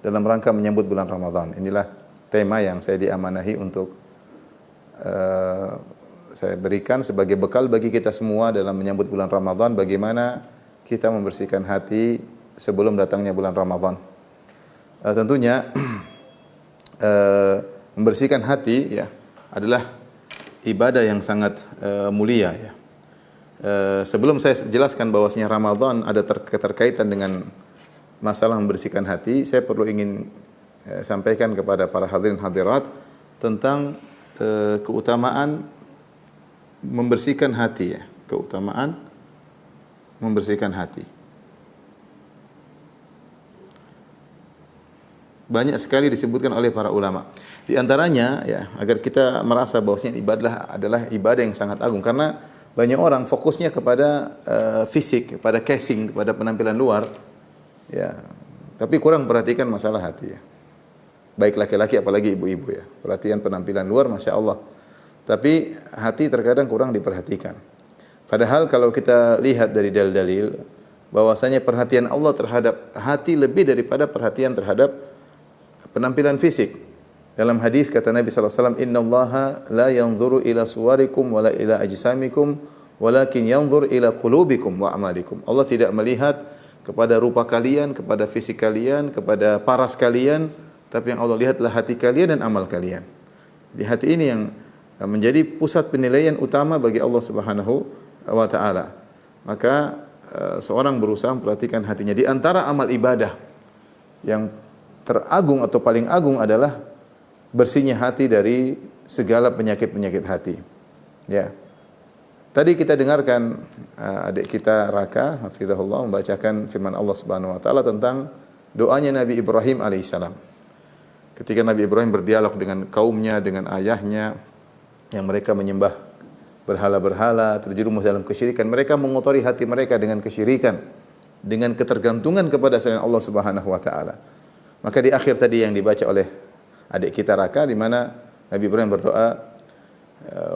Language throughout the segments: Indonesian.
dalam rangka menyambut bulan Ramadan. Inilah tema yang saya diamanahi untuk saya berikan sebagai bekal bagi kita semua dalam menyambut bulan Ramadan, bagaimana kita membersihkan hati sebelum datangnya bulan Ramadan. Tentunya membersihkan hati ya adalah ibadah yang sangat mulia ya. Sebelum saya jelaskan bahwasanya Ramadan ada keterkaitan dengan masalah membersihkan hati, saya perlu ingin sampaikan kepada para hadirin hadirat tentang keutamaan membersihkan hati ya, keutamaan membersihkan hati. Banyak sekali disebutkan oleh para ulama. Di antaranya ya, agar kita merasa bahwasanya ibadah adalah ibadah yang sangat agung, karena banyak orang fokusnya kepada fisik, kepada casing, kepada penampilan luar ya, tapi kurang perhatikan masalah hati ya. Baik laki-laki apalagi ibu-ibu ya. Perhatian penampilan luar Masya Allah. Tapi hati terkadang kurang diperhatikan. Padahal kalau kita lihat dari dalil-dalil bahwasanya perhatian Allah terhadap hati lebih daripada perhatian terhadap penampilan fisik. Dalam hadis kata Nabi SAW, Innallaha la yanzuru ila suwarikum wala ila ajsamikum walakin yanzur ila qulubikum wa amalikum. Allah tidak melihat kepada rupa kalian, kepada fisik kalian, kepada paras kalian, tapi yang Allah lihatlah hati kalian dan amal kalian. Di hati ini yang menjadi pusat penilaian utama bagi Allah Subhanahu wa taala. Maka seorang berusaha memperhatikan hatinya. Di antara amal ibadah yang teragung atau paling agung adalah bersihnya hati dari segala penyakit-penyakit hati. Ya. Tadi kita dengarkan adik kita Raka, hafizahullah, membacakan firman Allah Subhanahu wa taala tentang doanya Nabi Ibrahim alaihissalam. Ketika Nabi Ibrahim berdialog dengan kaumnya, dengan ayahnya yang mereka menyembah berhala-berhala, terjerumus dalam kesyirikan, mereka mengotori hati mereka dengan kesyirikan, dengan ketergantungan kepada selain Allah Subhanahu wa taala. Maka di akhir tadi yang dibaca oleh adik kita Raka, di mana Nabi Ibrahim berdoa,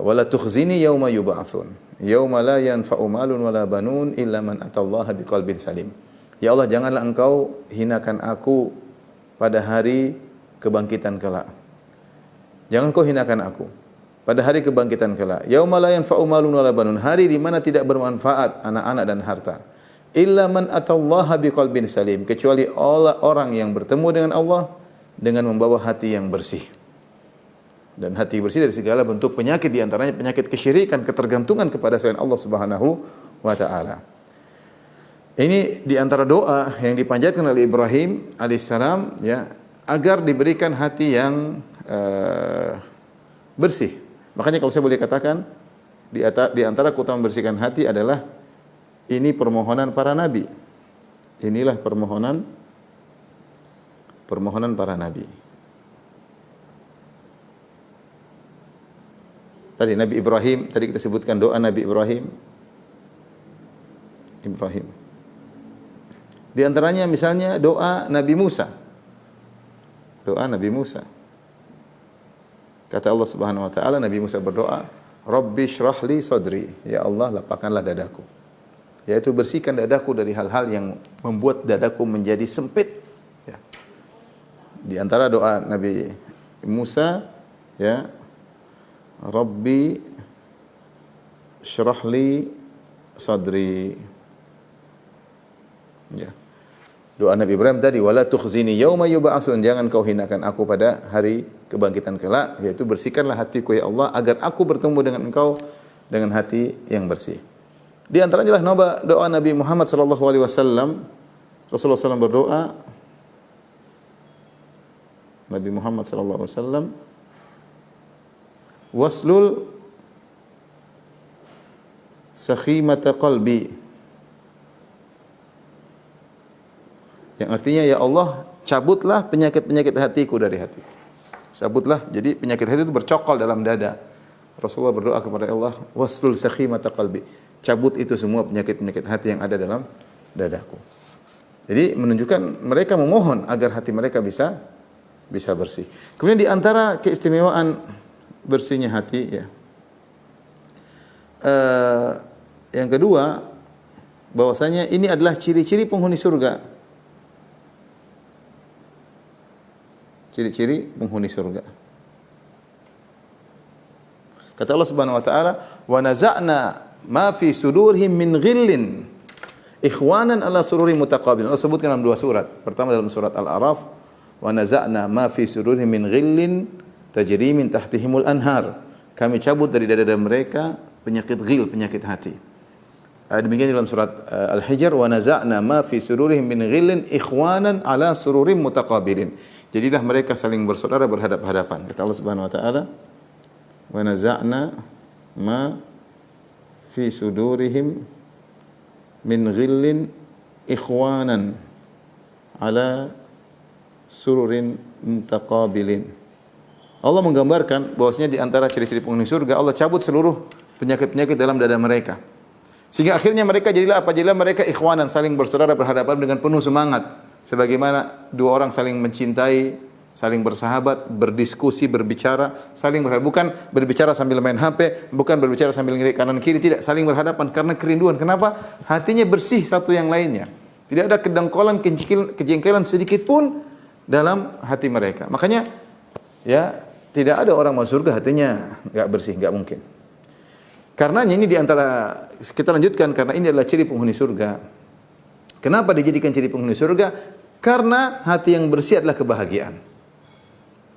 wala tukhzini yauma yub'atsun yauma la yanfa'u malun wala banun illa man atallaha biqalbin salim. Ya Allah, janganlah engkau hinakan aku pada hari kebangkitan kelak. Jangan kau hinakan aku pada hari kebangkitan kelak. Yauma la yanfa'u malun wala banun, hari di mana tidak bermanfaat anak-anak dan harta. Illa man atallaha biqalbin salim, kecuali orang yang bertemu dengan Allah dengan membawa hati yang bersih. Dan hati bersih dari segala bentuk penyakit, di antaranya penyakit kesyirikan, ketergantungan kepada selain Allah Subhanahu wa taala. Ini di antara doa yang dipanjatkan oleh Ibrahim alaihissalam ya, agar diberikan hati yang bersih. Makanya kalau saya boleh katakan di antara keutamaan membersihkan hati adalah ini permohonan para nabi. Inilah permohonan para nabi. Tadi Nabi Ibrahim, tadi kita sebutkan doa Nabi Ibrahim. Di antaranya misalnya doa Nabi Musa. Doa Nabi Musa. Kata Allah Subhanahu wa taala, Nabi Musa berdoa, Rabbi shrah li sadri. Ya Allah, lapangkanlah dadaku. Yaitu bersihkan dadaku dari hal-hal yang membuat dadaku menjadi sempit. Ya. Di antara doa Nabi Musa, ya, Rabbi shrah li sadri. Ya. Doa Nabi Ibrahim tadi, wala tukhzini yauma yub'atsun, jangan kau hinakan aku pada hari kebangkitan kelak, yaitu bersihkanlah hatiku ya Allah agar aku bertemu dengan Engkau dengan hati yang bersih. Di antaranya adalah doa Nabi Muhammad sallallahu alaihi wasallam. Rasulullah SAW berdoa, Nabi Muhammad sallallahu alaihi wasallam, waslul sakhimata qalbi, yang artinya ya Allah, cabutlah penyakit-penyakit hatiku dari hati. Cabutlah, jadi penyakit hati itu bercokol dalam dada. Rasulullah berdoa kepada Allah, waslul sakhimata qalbi, cabut itu semua penyakit-penyakit hati yang ada dalam dadaku. Jadi menunjukkan mereka memohon agar hati mereka bisa bersih. Kemudian di antara keistimewaan bersihnya hati ya, yang kedua, bahwasanya ini adalah ciri-ciri penghuni surga. ciri-ciri penghuni surga. Kata Allah Subhanahu wa taala, "Wa naza'na ma fi sudurihim min ghillin ikhwanan ala sururin mutaqabilin." Allah sebutkan dalam dua surat. Pertama dalam surat Al-A'raf, "Wa naza'na ma fi sudurihim min ghillin tajri min tahtihimul anhar." Kami cabut dari dada-dada mereka penyakit ghil, penyakit hati. Demikian dalam surat Al-Hijr, "Wa naza'na ma fi sudurihim min ghillin ikhwanan ala sururin mutaqabilin." Jadilah mereka saling bersaudara berhadap-hadapan. Kata Allah Subhanahu wa taala, "Wa naza'na ma fi sudurihim min ghillin ikhwanan ala sururin mutaqabilin." Allah menggambarkan bahwasanya di antara ciri-ciri penghuni surga, Allah cabut seluruh penyakit-penyakit dalam dada mereka. Sehingga akhirnya mereka jadilah apa? Jadilah mereka ikhwanan, saling bersaudara berhadapan dengan penuh semangat. Sebagaimana dua orang saling mencintai, saling bersahabat, berdiskusi, berbicara, saling berhadapan. Bukan berbicara sambil main HP, bukan berbicara sambil ngelirik kanan kiri, tidak, saling berhadapan karena kerinduan. Kenapa? Hatinya bersih satu yang lainnya. Tidak ada kedengkolan, kejengkelan sedikit pun dalam hati mereka. Makanya ya, tidak ada orang masuk surga hatinya enggak bersih, enggak mungkin. Karenanya ini di antara, kita lanjutkan, karena ini adalah ciri penghuni surga. Kenapa dijadikan ciri penghuni surga? Karena hati yang bersih adalah kebahagiaan.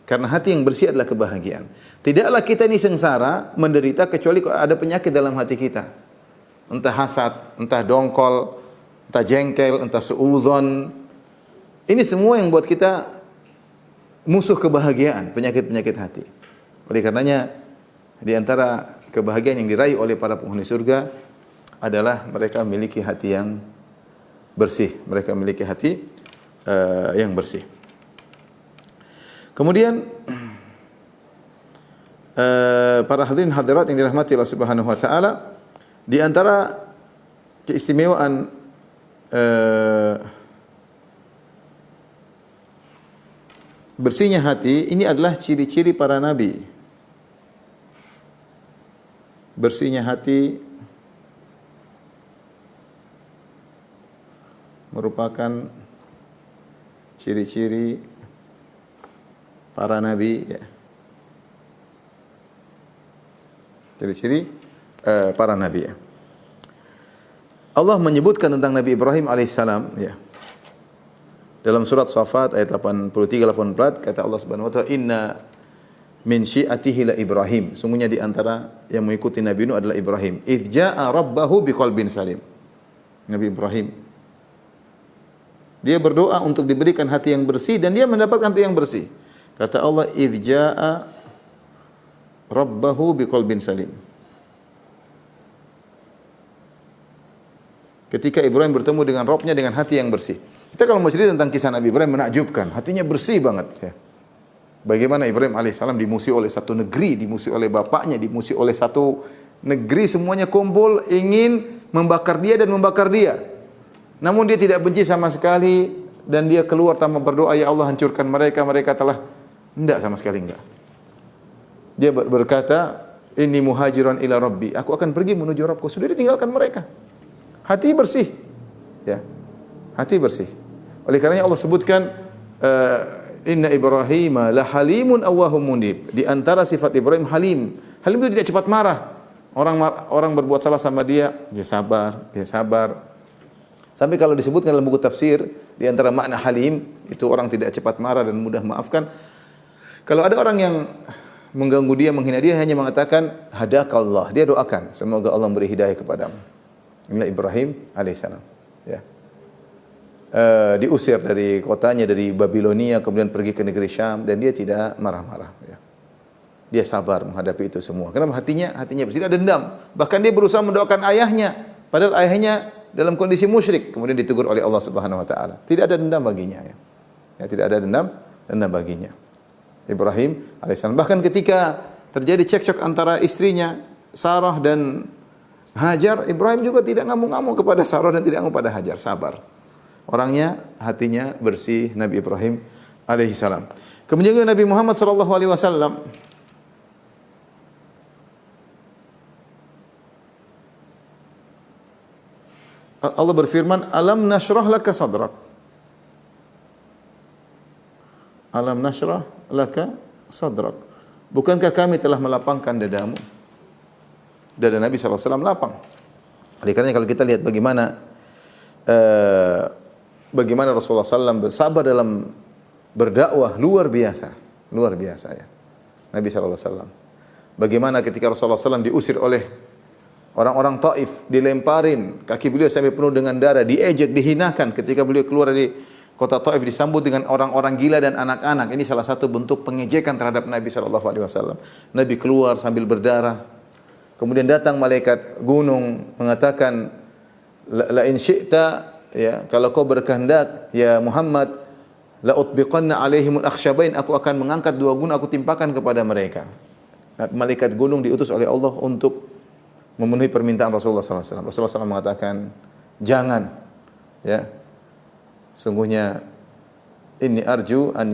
Karena hati yang bersih adalah kebahagiaan. Tidaklah kita ini sengsara, menderita, kecuali kalau ada penyakit dalam hati kita. Entah hasad, entah dongkol, entah jengkel, entah suudzon. Ini semua yang buat kita musuh kebahagiaan, penyakit-penyakit hati. Oleh karenanya, di antara kebahagiaan yang diraih oleh para penghuni surga adalah mereka memiliki hati yang bersih. Mereka memiliki hati yang bersih. Kemudian para hadirin hadirat yang dirahmati Allah Subhanahu wa taala, di antara keistimewaan bersihnya hati ini adalah ciri-ciri para nabi. Bersihnya hati merupakan ciri-ciri para nabi, ya. Ciri-ciri para nabi, ya. Allah menyebutkan tentang Nabi Ibrahim alaihissalam, ya. Dalam surat Shafat ayat 83-84 kata Allah Subhanahu wa taala, "Inna min syi'atihi la Ibrahim." Sungguhnya di antara yang mengikuti Nabi Nuh adalah Ibrahim. "Idz jaa'a rabbahu biqalbin salim." Nabi Ibrahim, dia berdoa untuk diberikan hati yang bersih dan dia mendapatkan hati yang bersih. Kata Allah, "Idz jaa'a rabbahu biqalbin salim." Ketika Ibrahim bertemu dengan Rabbnya dengan hati yang bersih. Kita kalau mau cerita tentang kisah Nabi Ibrahim menakjubkan, hatinya bersih banget, ya. Bagaimana Ibrahim alaihissalam dimusuhi oleh satu negeri, dimusuhi oleh bapaknya, dimusuhi oleh satu negeri, semuanya kumpul ingin membakar dia dan membakar dia. Namun dia tidak benci sama sekali dan dia keluar tanpa berdoa, "Ya Allah, hancurkan mereka, mereka telah..." Enggak, sama sekali enggak. Dia berkata, "Inni muhajiran ila Rabbi." Aku akan pergi menuju Rabbku. Sudah ditinggalkan mereka. Hati bersih. Ya. Hati bersih. Oleh karenanya Allah sebutkan Inna Ibrahim la halimun awwahum munib. Di antara sifat Ibrahim halim. Halim itu tidak cepat marah. Orang berbuat salah sama dia, dia sabar, dia sabar. Sampai kalau disebutkan dalam buku tafsir, di antara makna halim itu orang tidak cepat marah dan mudah maafkan. Kalau ada orang yang mengganggu dia, menghina dia, hanya mengatakan hadakallah. Dia doakan, semoga Allah beri hidayah kepadamu. Inilah Ibrahim alaihissalam. Ya. Diusir dari kotanya, dari Babilonia, kemudian pergi ke negeri Syam, dan dia tidak marah-marah. Ya. Dia sabar menghadapi itu semua. Karena hatinya bersih, tidak dendam. Bahkan dia berusaha mendoakan ayahnya, padahal ayahnya dalam kondisi musyrik, kemudian ditegur oleh Allah Subhanahu wa taala. Tidak ada dendam baginya, ya. Ya, tidak ada dendam baginya. Ibrahim alaihissalam. Bahkan ketika terjadi cekcok antara istrinya Sarah dan Hajar, Ibrahim juga tidak ngamuk-ngamuk kepada Sarah dan tidak ngamuk pada Hajar, sabar. Orangnya, hatinya bersih, Nabi Ibrahim alaihissalam. Kemudian Nabi Muhammad sallallahu alaihi wasallam Allah berfirman, "Alam nashrah laka sadrak." Alam nashrah laka sadrak. Bukankah kami telah melapangkan dadamu? Dada Nabi SAW lapang. Oleh karena kalau kita lihat bagaimana Rasulullah SAW bersabar dalam berdakwah, luar biasa ya. Nabi SAW. Bagaimana ketika Rasulullah SAW diusir oleh orang-orang Taif, dilemparin, kaki beliau sampai penuh dengan darah, diejek, dihinakan ketika beliau keluar dari kota Taif, disambut dengan orang-orang gila dan anak-anak. Ini salah satu bentuk pengejekan terhadap Nabi SAW. Nabi keluar sambil berdarah. Kemudian datang malaikat gunung mengatakan, la in syi'ta, ya, kalau kau berkehendak ya Muhammad, la utbiqanna alaihimul akhsyabain, aku akan mengangkat dua gunung, aku timpakan kepada mereka. Malaikat gunung diutus oleh Allah untuk memenuhi permintaan Rasulullah SAW. Rasulullah SAW mengatakan, jangan, ya, sungguhnya inni arju an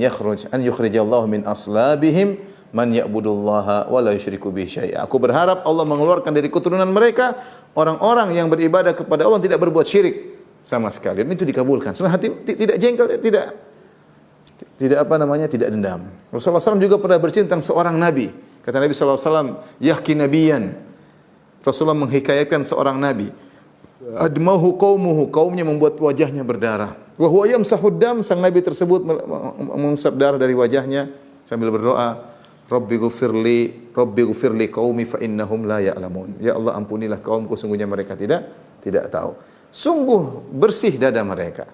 yukhrijallahu min aslabihim man ya'budullaha wa la yusyriku bihi syai'a. Aku berharap Allah mengeluarkan dari keturunan mereka orang-orang yang beribadah kepada Allah, tidak berbuat syirik sama sekali. Dan itu dikabulkan. Sebenarnya hati tidak jengkel, tidak dendam. Rasulullah SAW juga pernah bercerita tentang seorang nabi. Kata Nabi SAW, yahki nabiyan. Rasulullah menghikayatkan seorang nabi. Admahu qaumuhu, kaumnya membuat wajahnya berdarah. Wa huwa yamsahud dam, sang nabi tersebut mengusap darah dari wajahnya sambil berdoa, Rabbi ghfirli qaumi fa innahum la ya'lamun. Ya Allah, ampunilah kaumku, sungguhnya mereka tidak tahu. Sungguh bersih dada mereka.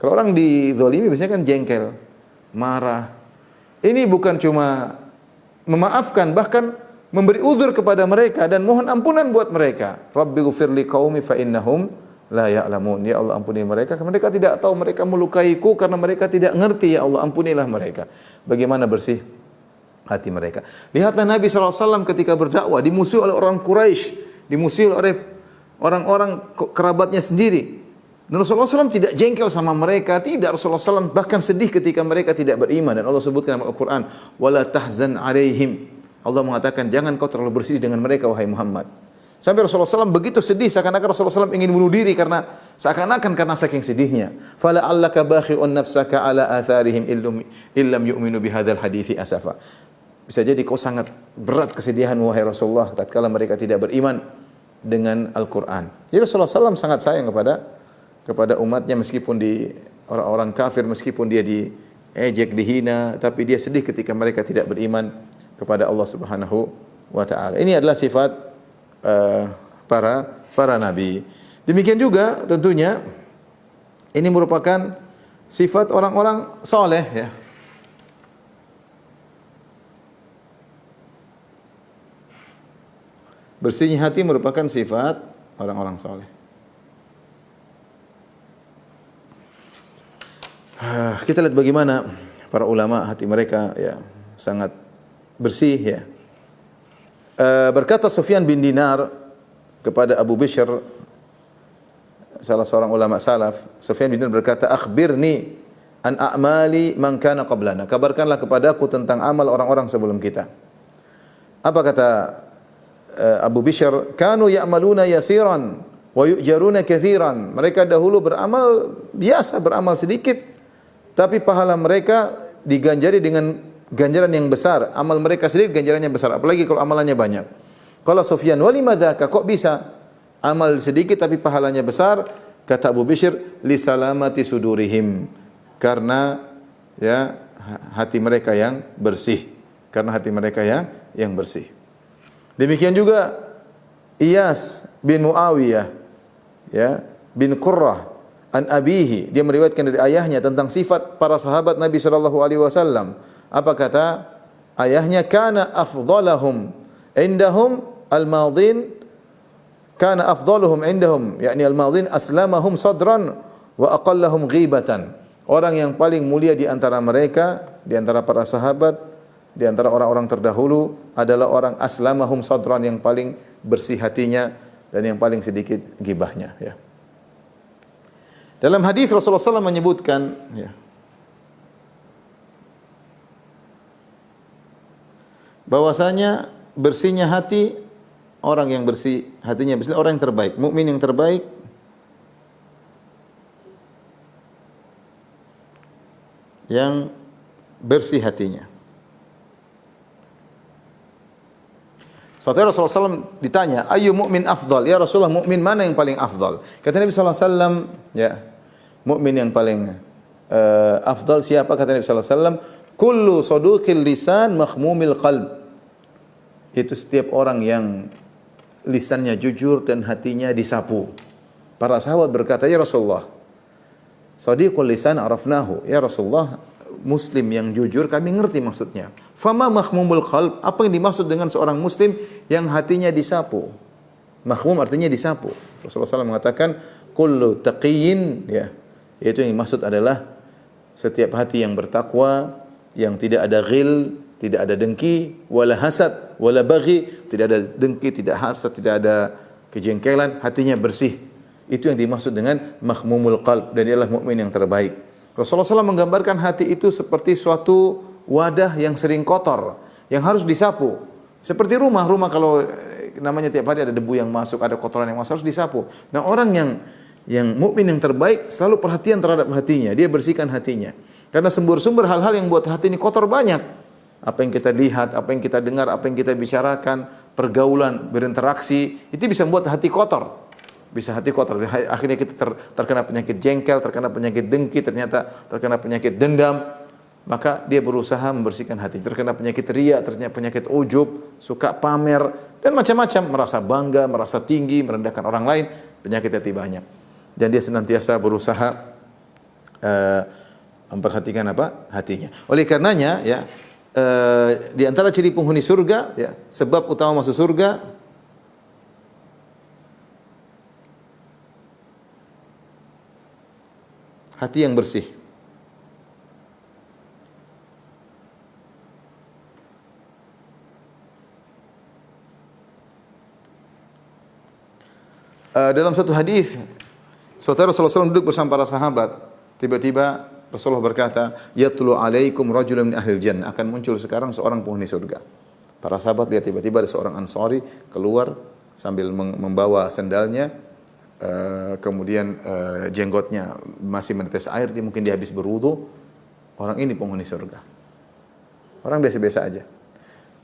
Kalau orang dizalimi biasanya kan jengkel, marah. Ini bukan cuma memaafkan, bahkan memberi uzur kepada mereka dan mohon ampunan buat mereka. Rabbi ghfirli qaumi fa innahum la ya'lamun. Ya Allah, ampuni mereka karena mereka tidak tahu, mereka melukaiku karena mereka tidak ngerti. Ya Allah, ampunilah mereka. Bagaimana bersih hati mereka. Lihatlah Nabi SAW ketika berdakwah dimusuhi oleh orang Quraisy, dimusuhi oleh orang-orang kerabatnya sendiri. Dan Rasulullah SAW tidak jengkel sama mereka, tidak. Rasulullah SAW bahkan sedih ketika mereka tidak beriman. Dan Allah sebutkan dalam Al-Quran, wala tahzan alaihim. Allah mengatakan, jangan kau terlalu bersedih dengan mereka, wahai Muhammad. Sampai Rasulullah SAW begitu sedih, seakan-akan Rasulullah SAW ingin bunuh diri karena saking sedihnya. Fala'allaka bakhi'un nafsaka ala atharihim illam yu'minu bihadzal hadithi asafa. Bisa jadi kau sangat berat kesedihan, wahai Rasulullah, tatkala mereka tidak beriman dengan Al-Quran. Jadi Rasulullah SAW sangat sayang kepada umatnya, meskipun di orang-orang kafir, meskipun dia diejek, dihina, tapi dia sedih ketika mereka tidak beriman kepada Allah Subhanahu wa taala. Ini adalah sifat para nabi. Demikian juga tentunya ini merupakan sifat orang-orang saleh, ya. Bersihnya hati merupakan sifat orang-orang saleh. Kita lihat bagaimana para ulama hati mereka ya sangat bersih, ya. Berkata Sufyan bin Dinar kepada Abu Bishr, salah seorang ulama salaf, Sufyan bin Dinar berkata, "Akhbirni an a'mali man kana qablana." Kabarkanlah kepadaku tentang amal orang-orang sebelum kita. Apa kata Abu Bishr? "Kanu ya'maluna yasiran wa yu'jaruna katsiran." Mereka dahulu beramal biasa, beramal sedikit, tapi pahala mereka diganjari dengan ganjaran yang besar. Amal mereka sedikit, ganjarannya besar. Apalagi kalau amalannya banyak. Kalau Sufyan, walimadaka, kok bisa amal sedikit tapi pahalanya besar? Kata Abu Bishr, li salamati sudurihim. Karena ya hati mereka yang bersih. Karena hati mereka yang bersih. Demikian juga Iyas bin Muawiyah, ya, bin Qurrah an abihi, dia meriwayatkan dari ayahnya tentang sifat para sahabat Nabi sallallahu alaihi wasallam. Apa kata ayahnya? Kana afdhalahum indahum al-madin, kana afdhaluhum indahum, yakni al-madin aslamahum sadran wa aqallahum ghibatan. Orang yang paling mulia di antara mereka, di antara para sahabat, di antara orang-orang terdahulu adalah orang aslamahum sadran, yang paling bersih hatinya dan yang paling sedikit gibahnya, ya. Dalam hadis Rasulullah SAW menyebutkan, ya, bahwasanya bersihnya hati, orang yang bersih hatinya bersih, orang yang terbaik, mukmin yang terbaik yang bersih hatinya. Suatu hari Rasulullah SAW ditanya, ayu mu'min afdal? Ya Rasulullah, mu'min mana yang paling afdal? Kata Nabi SAW, ya, mu'min yang paling afdal siapa? Kata Nabi SAW, kullu saduqil lisan makhmumil qalb. Itu setiap orang yang lisannya jujur dan hatinya disapu. Para sahabat berkata, ya Rasulullah, sadiqul lisan arafnahu. Ya Rasulullah, muslim yang jujur kami ngerti maksudnya. Fama makhmumul qalb? Apa yang dimaksud dengan seorang muslim yang hatinya disapu? Makhmum artinya disapu. Rasulullah SAW mengatakan kullu taqiyyin, ya. Yaitu yang dimaksud adalah setiap hati yang bertakwa, yang tidak ada ghil, tidak ada dengki, wala hasad, wala baghi, tidak ada dengki, tidak hasad, tidak ada kejengkelan, hatinya bersih. Itu yang dimaksud dengan makhmumul qalb, dan dia adalah mukmin yang terbaik. Rasulullah SAW menggambarkan hati itu seperti suatu wadah yang sering kotor, yang harus disapu. Seperti rumah kalau namanya tiap hari ada debu yang masuk, ada kotoran yang masuk, harus disapu. Nah, orang yang mukmin yang terbaik selalu perhatian terhadap hatinya, dia bersihkan hatinya. Karena sumber-sumber hal-hal yang buat hati ini kotor banyak. Apa yang kita lihat, apa yang kita dengar, apa yang kita bicarakan, pergaulan, berinteraksi, itu bisa membuat hati kotor. Bisa hati kotor. Akhirnya kita terkena penyakit jengkel, terkena penyakit dengki, ternyata terkena penyakit dendam. Maka dia berusaha membersihkan hati. Terkena penyakit riya, terkena penyakit ujub, suka pamer, dan macam-macam. Merasa bangga, merasa tinggi, merendahkan orang lain. Penyakit hati banyak. Dan dia senantiasa berusaha memperhatikan apa? Hatinya. Oleh karenanya, ya, di antara ciri penghuni surga, ya, sebab utama masuk surga, hati yang bersih. Dalam satu hadis, suatu Rasulullah SAW duduk bersama para sahabat. Tiba-tiba Rasulullah berkata, "Yatlu alaikum rajulun min ahlil jannah." Akan muncul sekarang seorang penghuni surga. Para sahabat lihat tiba-tiba ada seorang Ansari keluar sambil membawa sendalnya. Kemudian jenggotnya masih menetes air, mungkin dia habis berwudu. Orang ini penghuni surga. Orang biasa-biasa aja.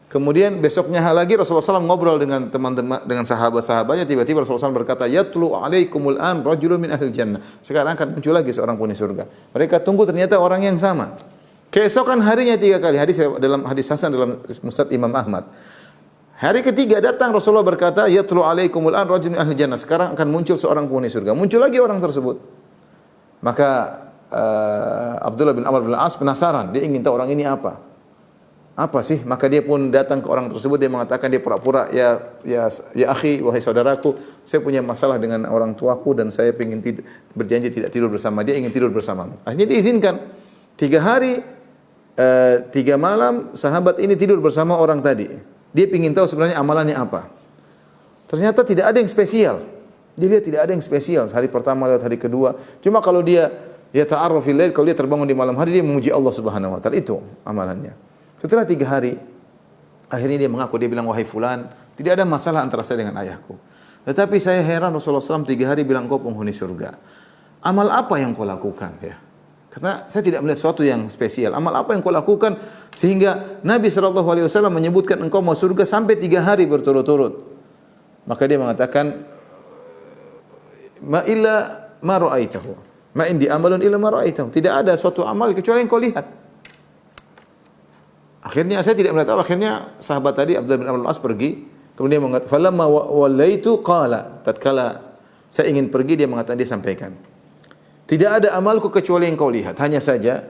Kemudian besoknya lagi Rasulullah SAW ngobrol dengan teman-teman, dengan sahabat-sahabatnya. Tiba-tiba Rasulullah SAW berkata, "Yatlu alaikumul an rajulun min ahlil jannah." Sekarang akan muncul lagi seorang penghuni surga. Mereka tunggu, ternyata orang yang sama. Keesokan harinya 3 kali. Dalam hadis hasan dalam Musnad Imam Ahmad. Hari ketiga datang Rasulullah berkata, "Yatlu alaikumul an rajulun min ahlil jannah." Sekarang akan muncul seorang penghuni surga. Muncul lagi orang tersebut. Maka Abdullah bin Amr bin As penasaran, dia ingin tahu orang ini apa. Apa sih? Maka dia pun datang ke orang tersebut, dia mengatakan, dia pura-pura, ya akhi, wahai saudaraku, saya punya masalah dengan orang tuaku dan saya ingin berjanji tidak tidur bersama dia, ingin tidur bersamamu. Akhirnya diizinkan. 3 hari, 3 malam, sahabat ini tidur bersama orang tadi. Dia ingin tahu sebenarnya amalannya apa. Ternyata tidak ada yang spesial. Dia lihat tidak ada yang spesial. Hari pertama lewat hari kedua. Cuma kalau dia ta'arruf fil lail, kalau dia terbangun di malam hari, dia memuji Allah Subhanahu wa taala. Itu amalannya. Setelah 3 hari, akhirnya dia mengaku, dia bilang, "Wahai fulan, tidak ada masalah antara saya dengan ayahku. Tetapi saya heran Rasulullah SAW 3 hari bilang kau penghuni surga. Amal apa yang kau lakukan?" Ya. Karena saya tidak melihat sesuatu yang spesial. Amal apa yang kau lakukan sehingga Nabi SAW menyebutkan engkau mau surga sampai 3 hari berturut-turut. Maka dia mengatakan, "Ma illa ma ra'aitahu. Ma indi amalun illa ma ra'aitahu." Tidak ada suatu amal kecuali yang kau lihat. Akhirnya saya tidak melihat apa. Akhirnya sahabat tadi Abdullah bin Amr bin As pergi. Kemudian dia mengatakan, "Falamma wallaitu qala." Tatkala saya ingin pergi, dia mengatakan, dia sampaikan, "Tidak ada amalku kecuali yang kau lihat. Hanya saja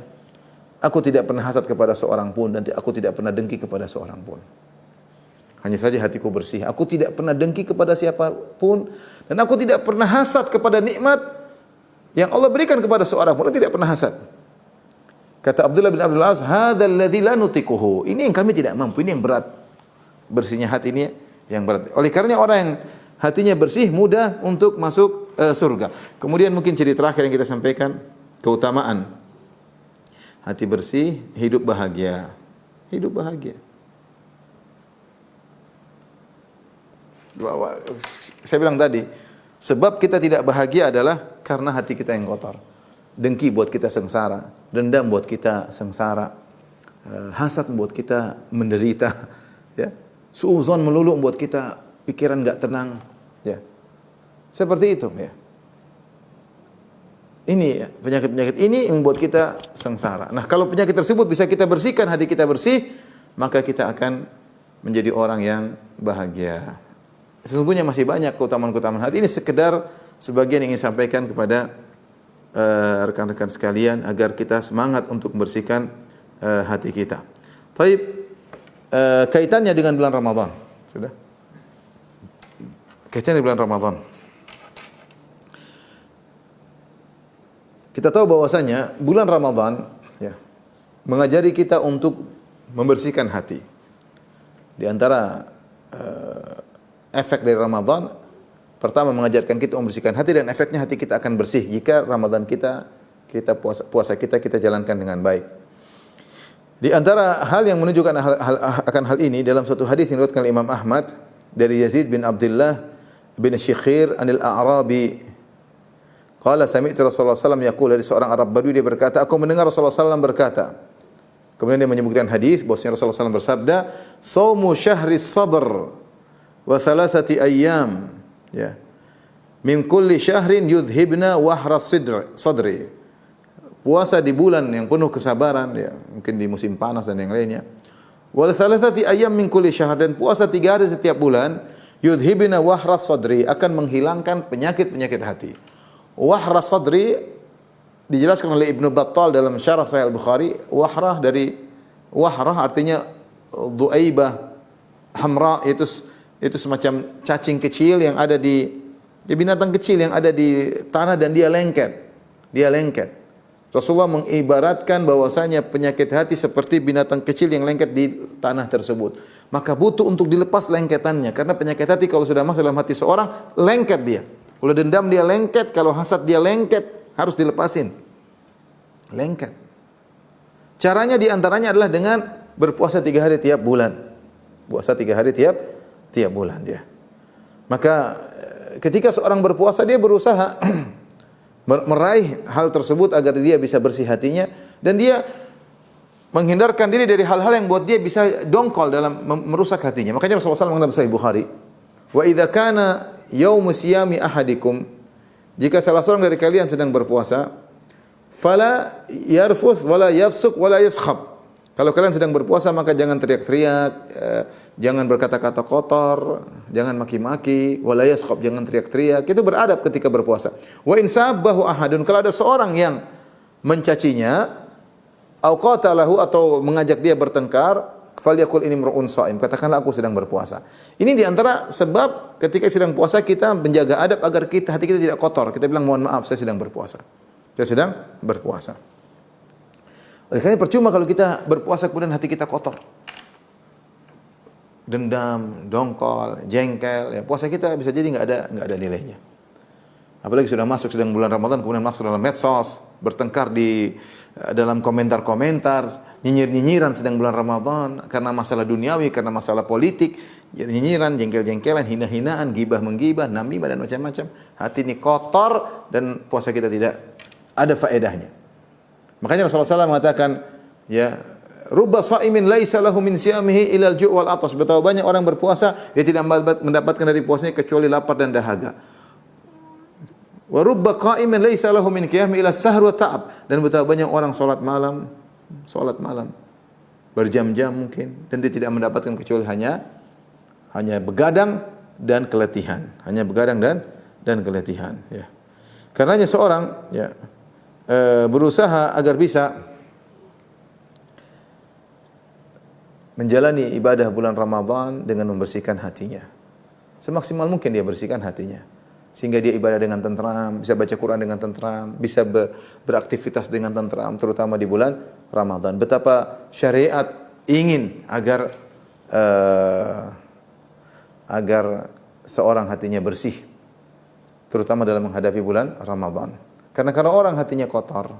aku tidak pernah hasad kepada seorang pun dan aku tidak pernah dengki kepada seorang pun. Hanya saja hatiku bersih. Aku tidak pernah dengki kepada siapapun dan aku tidak pernah hasad kepada nikmat yang Allah berikan kepada seorang pun. Aku tidak pernah hasad." Kata Abdullah bin Abdul Aziz, "Hadzal ladzi la nutiquhu." Ini yang kami tidak mampu, ini yang berat. Bersihnya hati ini yang berat. Oleh karena orang yang hatinya bersih mudah untuk masuk surga. Kemudian mungkin ciri terakhir yang kita sampaikan, keutamaan hati bersih, hidup bahagia. Hidup bahagia. Saya bilang tadi, sebab kita tidak bahagia adalah karena hati kita yang kotor. Dengki buat kita sengsara, dendam buat kita sengsara. hasad membuat kita menderita, ya. Suudzon melulu membuat kita pikiran enggak tenang, ya. Seperti itu, ya. Ini ya, penyakit-penyakit ini yang membuat kita sengsara. Nah, kalau penyakit tersebut bisa kita bersihkan, hati kita bersih, maka kita akan menjadi orang yang bahagia. Sesungguhnya masih banyak keutamaan-keutamaan hati. Ini sekedar sebagian yang ingin sampaikan kepada rekan-rekan sekalian agar kita semangat untuk membersihkan hati kita. Taib, kaitannya dengan bulan Ramadan. Sudah? Kaitannya dengan bulan Ramadan. Kita tahu bahwasanya bulan Ramadan ya, mengajari kita untuk membersihkan hati. Di antara efek dari Ramadan, pertama mengajarkan kita membersihkan hati, dan efeknya hati kita akan bersih jika Ramadan kita puasa kita jalankan dengan baik. Di antara hal yang menunjukkan akan hal ini dalam suatu hadis yang diriwayatkan oleh Imam Ahmad dari Yazid bin Abdullah bin Syikhir anil A'rabi, qala sami'tu Rasulullah sallallahu alaihi wasallam yaqul, dari seorang Arab Badui dia berkata, aku mendengar Rasulullah sallallahu alaihi wasallam berkata. Kemudian dia menyebutkan hadis bahwasanya Rasulullah sallallahu alaihi wasallam bersabda, "Shaumu syahris sabr wa thalathati ayyam." Ya. Min kulli syahrin yudhibna wahras sadri. Puasa di bulan yang penuh kesabaran, ya, mungkin di musim panas dan yang lainnya. Wal thalathati ayyam min kulli syahr, dan puasa 3 hari setiap bulan, yudhibna wahras sadri, akan menghilangkan penyakit-penyakit hati. Wahras sadri dijelaskan oleh Ibnu Battal dalam Syarah Sahih Al-Bukhari. Wahrah dari wahrah artinya du'aibah hamra, itu semacam cacing kecil yang ada di binatang kecil yang ada di tanah dan dia lengket. Dia lengket. Rasulullah mengibaratkan bahwasanya penyakit hati seperti binatang kecil yang lengket di tanah tersebut. Maka butuh untuk dilepas lengketannya, karena penyakit hati kalau sudah masuk dalam hati seorang, lengket dia. Kalau dendam dia lengket, kalau hasad dia lengket, harus dilepasin. Lengket. Caranya diantaranya adalah dengan berpuasa 3 hari tiap bulan. Puasa 3 hari tiap bulan dia. Maka ketika seorang berpuasa, dia berusaha meraih hal tersebut agar dia bisa bersih hatinya, dan dia menghindarkan diri dari hal-hal yang buat dia bisa dongkol dalam merusak hatinya. Makanya Rasulullah SAW mengatakan Sahih Bukhari, wa idza kana yaumu siyami ahadikum, jika salah seorang dari kalian sedang berpuasa, fala yarfuth wala yafsuk wala yaskhab. Kalau kalian sedang berpuasa, maka jangan teriak-teriak, jangan berkata-kata kotor, jangan maki-maki, wala yaskhab, jangan teriak-teriak. Itu beradab ketika berpuasa. Wa in sabbahu ahadun, kalau ada seorang yang mencacinya, au qatalahu, atau mengajak dia bertengkar, falyaqul inni mar'un shaim, katakanlah aku sedang berpuasa. Ini di antara sebab ketika sedang puasa kita menjaga adab agar hati kita tidak kotor. Kita bilang mohon maaf, saya sedang berpuasa. Saya sedang berpuasa. Oleh karena percuma kalau kita berpuasa kemudian hati kita kotor. Dendam, dongkol, jengkel, ya puasa kita bisa jadi enggak ada nilainya. Apalagi sudah masuk sedang bulan Ramadan kemudian masuk dalam medsos, bertengkar di dalam komentar-komentar, nyinyir-nyinyiran sedang bulan Ramadan karena masalah duniawi, karena masalah politik, nyinyiran, jengkel-jengkelan, hina-hinaan, gibah-menggibah, namimah dan macam-macam. Hati ini kotor dan puasa kita tidak ada faedahnya. Makanya Rasulullah SAW mengatakan, ya, rubba sha'imin laisa lahu min siyamihi ilal ju' wal atas. Betapa banyak orang berpuasa dia tidak mendapatkan dari puasanya kecuali lapar dan dahaga. Wa rubba qa'imin laisa lahu min qiyami ila sahr wa ta'ab. Dan betapa banyak orang salat malam berjam-jam mungkin, dan dia tidak mendapatkan kecuali hanya begadang dan keletihan, hanya begadang dan keletihan, ya. Karenanya seorang, ya, berusaha agar bisa menjalani ibadah bulan Ramadan dengan membersihkan hatinya. Semaksimal mungkin dia bersihkan hatinya, sehingga dia ibadah dengan tentram, bisa baca Quran dengan tentram, bisa beraktivitas dengan tentram, terutama di bulan Ramadan. Betapa syariat ingin agar seorang hatinya bersih, terutama dalam menghadapi bulan Ramadan. Karena kalau orang hatinya kotor,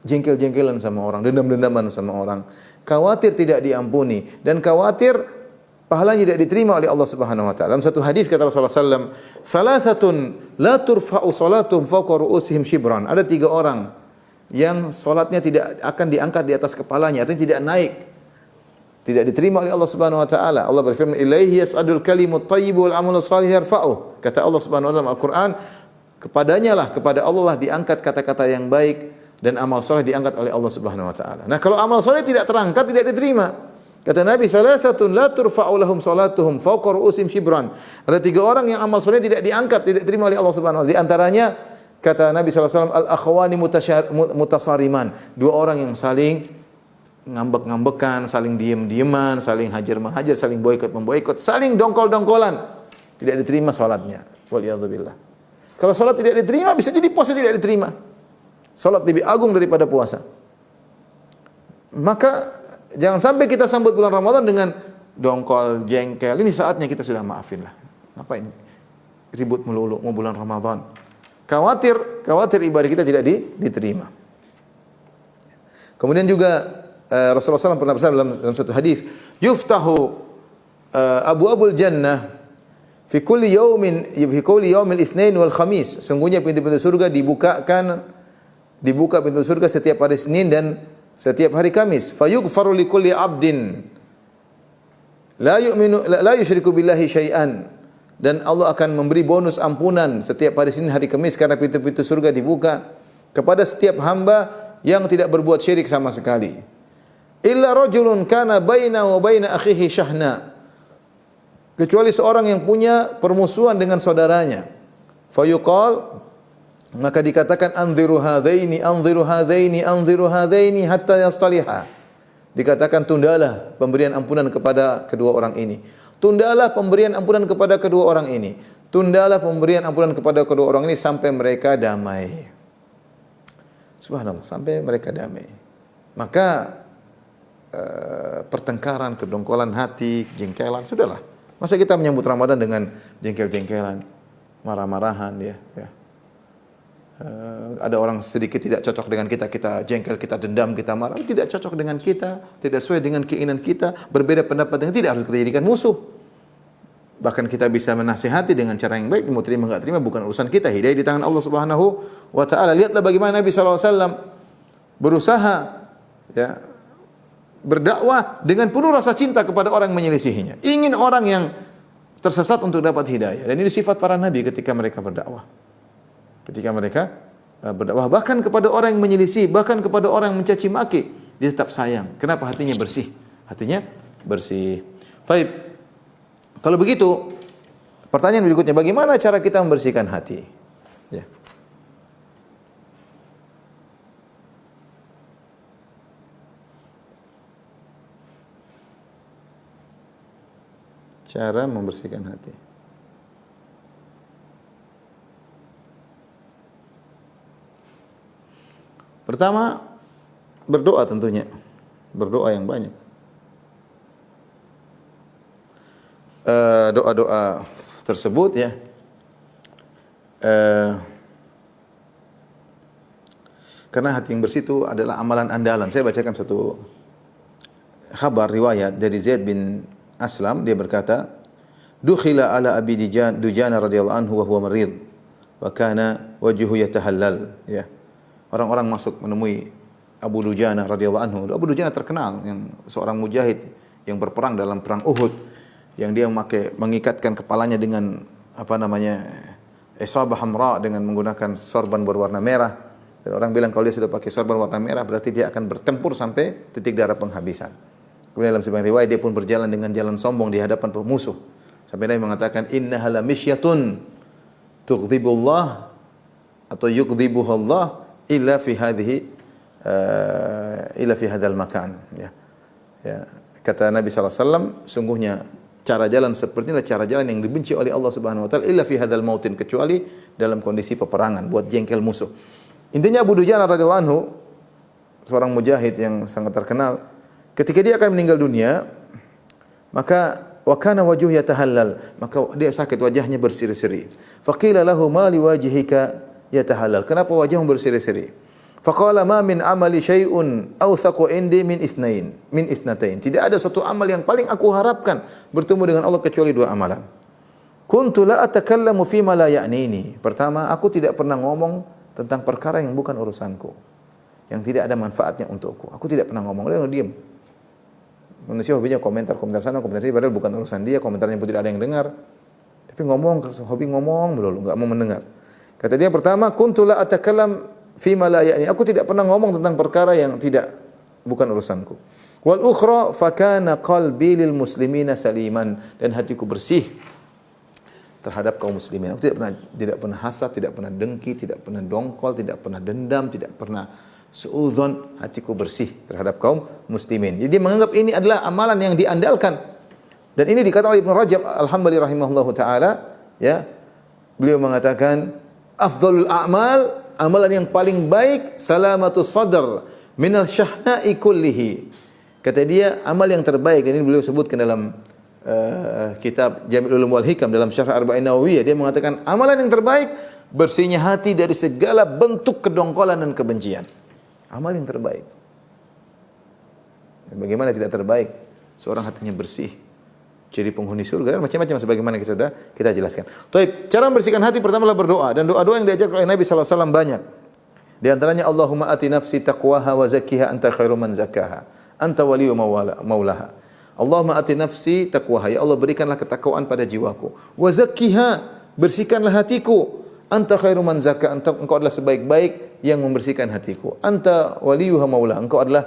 jengkel-jengkelan sama orang, dendam-dendaman sama orang, khawatir tidak diampuni dan khawatir pahalanya tidak diterima oleh Allah Subhanahu wa taala. Dalam satu hadis kata Rasulullah sallallahu alaihi wasallam, "Thalathatun la turfa'u salatuhum fawqa ru'usihim shibran." Ada 3 orang yang salatnya tidak akan diangkat di atas kepalanya, artinya tidak naik tidak diterima oleh Allah Subhanahu wa taala. Allah berfirman, "Ilaihi yas'adul kalimut thayyibu wal 'amalus shalih yarfa'uh." Kata Allah Subhanahu wa taala dalam Al-Qur'an, kepada Allah lah diangkat kata-kata yang baik dan amal saleh diangkat oleh Allah Subhanahu wa taala. Nah, kalau amal saleh tidak terangkat, tidak diterima. Kata Nabi, "Salasatun la turfa'u lahum salatuhum fawqa ru'usim shibran." Ada 3 orang yang amal saleh tidak diangkat, tidak diterima oleh Allah Subhanahu wa taala. Di antaranya kata Nabi sallallahu alaihi wasallam, "Al-akhwani mutasariman." 2 orang yang saling ngambek-ngambekan, saling diem-dieman, saling hajar-menghajar, saling boikot-memboikot, saling dongkol-dongkolan. Tidak diterima salatnya. Waliyadzubillah. Kalau salat tidak diterima, bisa jadi puasa tidak diterima. Salat lebih agung daripada puasa. Maka jangan sampai kita sambut bulan Ramadan dengan dongkol, jengkel. Ini saatnya kita sudah maafin lah. Ngapain ribut melulu mau bulan Ramadan? Khawatir ibadah kita tidak diterima. Kemudian juga Rasulullah SAW pernah bersabda dalam satu hadis, "Yuftahu abwabul jannah fi kulli yaumil itsnain wal khamis." Sungguhnya pintu-pintu surga dibuka pintu surga setiap hari Senin dan setiap hari Kamis. Fayughfaru likulli 'abdin la yusyriku billahi syai'an. Dan Allah akan memberi bonus ampunan setiap hari Senin, hari Kamis, karena pintu-pintu surga dibuka kepada setiap hamba yang tidak berbuat syirik sama sekali. Illa rajulun kana bainahu wa baina akhihi syahna. Kecuali seorang yang punya permusuhan dengan saudaranya. Fayuqal, maka dikatakan anziru hadaini hatta yastaliha. Dikatakan tundalah pemberian ampunan kepada kedua orang ini. Tundalah pemberian ampunan kepada kedua orang ini. Tundalah pemberian ampunan kepada kedua orang ini sampai mereka damai. Subhanallah, sampai mereka damai. Maka pertengkaran, kedongkolan hati, jengkelan, sudahlah. Masa kita menyambut Ramadan dengan jengkel-jengkelan, marah-marahan, ya. Ada orang sedikit tidak cocok dengan kita, kita jengkel, kita dendam, kita marah. Tidak cocok dengan kita, tidak sesuai dengan keinginan kita, berbeda pendapat dengan, tidak harus kita jadikan musuh. Bahkan kita bisa menasihati dengan cara yang baik, mau terima enggak terima bukan urusan kita. Hidayah di tangan Allah Subhanahu wa taala. Lihatlah bagaimana Nabi sallallahu alaihi wasallam berusaha, ya, berdakwah dengan penuh rasa cinta kepada orang yang menyelisihinya. Ingin orang yang tersesat untuk dapat hidayah. Dan ini sifat para nabi ketika mereka berdakwah. Bahkan kepada orang yang menyelisih, bahkan kepada orang yang mencaci maki, dia tetap sayang. Kenapa? Hatinya bersih. Taib. Kalau begitu, pertanyaan berikutnya, bagaimana cara kita membersihkan hati? Ya. Cara membersihkan hati. Pertama, berdoa tentunya. Berdoa yang banyak. Doa-doa tersebut, ya, karena hati yang bersih itu adalah amalan andalan. Saya bacakan satu khabar riwayat dari Zaid bin Aslam, dia berkata, "Dukhila ala Abi Dujana radhiyallahu anhu wa huwa marid wa kana wajhuhu yatahallal." Ya. Orang-orang masuk menemui Abu Dujana radhiyallahu anhu. Abu Dujana terkenal, yang seorang mujahid yang berperang dalam perang Uhud, yang dia mengikatkan kepalanya dengan isabah hamra, dengan menggunakan sorban berwarna merah. Dan orang bilang kalau dia sudah pakai sorban warna merah berarti dia akan bertempur sampai titik darah penghabisan. Kemudian dalam sebuah riwayat dia pun berjalan dengan jalan sombong di hadapan musuh. Sampai Nabi mengatakan, "Innaha lamisyatun tughdibullah atau yughdhibuhallah illa fi hadzal makan." Ya. Kata Nabi sallallahu alaihi wasallam, sungguhnya cara jalan seperti inilah cara jalan yang dibenci oleh Allah Subhanahu wa taala, illa fi hadzal mautin, kecuali dalam kondisi peperangan, buat jengkel musuh. Intinya Abu Dujana radhiyallahu anhu, seorang mujahid yang sangat terkenal, ketika dia akan meninggal dunia, maka wa kana wajhuhu yatahallal, maka dia sakit, wajahnya berseri-seri. Faqila lahu ma liwajhika yatahallal, kenapa wajahmu berseri-seri? Faqala ma min amali syai'un awthaqu indi min isnatain. Tidak ada suatu amal yang paling aku harapkan bertemu dengan Allah kecuali 2 amalan. Kuntu la atakallamu fi ma la ya'nini. Pertama, aku tidak pernah ngomong tentang perkara yang bukan urusanku, yang tidak ada manfaatnya untukku. Aku tidak pernah ngomong, dia diam. Manusia hobinya komentar sana, komentar sini, padahal bukan urusan dia, komentarnya pun tidak ada yang dengar. Tapi ngomong, hobi ngomong melulu, enggak mau mendengar. Kata dia pertama, kuntu la atakallam fi ma la ya'ni. Aku tidak pernah ngomong tentang perkara yang bukan urusanku. Wal ukhra fa kana qalbi lil muslimina saliman, dan hatiku bersih terhadap kaum muslimin. Aku tidak pernah hasad, tidak pernah dengki, tidak pernah dongkol, tidak pernah dendam, tidak pernah suudzon. Hatiku bersih terhadap kaum muslimin. Jadi menganggap ini adalah amalan yang diandalkan. Dan ini dikatakan oleh Ibnu Rajab Al-Hambali rahimahullahu taala, ya. Beliau mengatakan afdhalul a'mal, amalan yang paling baik salamatus sadr minal syahna'i kullihi. Kata dia amal yang terbaik, dan ini beliau sebutkan dalam kitab Jami'ul Ulum wal Hikam dalam Syarh Arba'in Nawawiyah. Dia mengatakan amalan yang terbaik bersihnya hati dari segala bentuk kedongkolan dan kebencian. Amal yang terbaik. Bagaimana tidak terbaik? Seorang hatinya bersih, jadi penghuni surga dan macam-macam sebagaimana kita jelaskan. Baik, cara membersihkan hati pertama adalah berdoa, dan doa-doa yang diajarkan oleh Nabi sallallahu alaihi wasallam banyak. Di antaranya Allahumma ati nafsi taqwaha wa zakkiha anta khairu man zakkaha anta waliyyu maulaha. Allahumma ati nafsi taqwaha, ya Allah berikanlah ketakwaan pada jiwaku. Wa zakkiha, bersihkanlah hatiku. Anta khairu man zakka, engkau adalah sebaik-baik yang membersihkan hatiku. Anta waliyuha maula, engkau adalah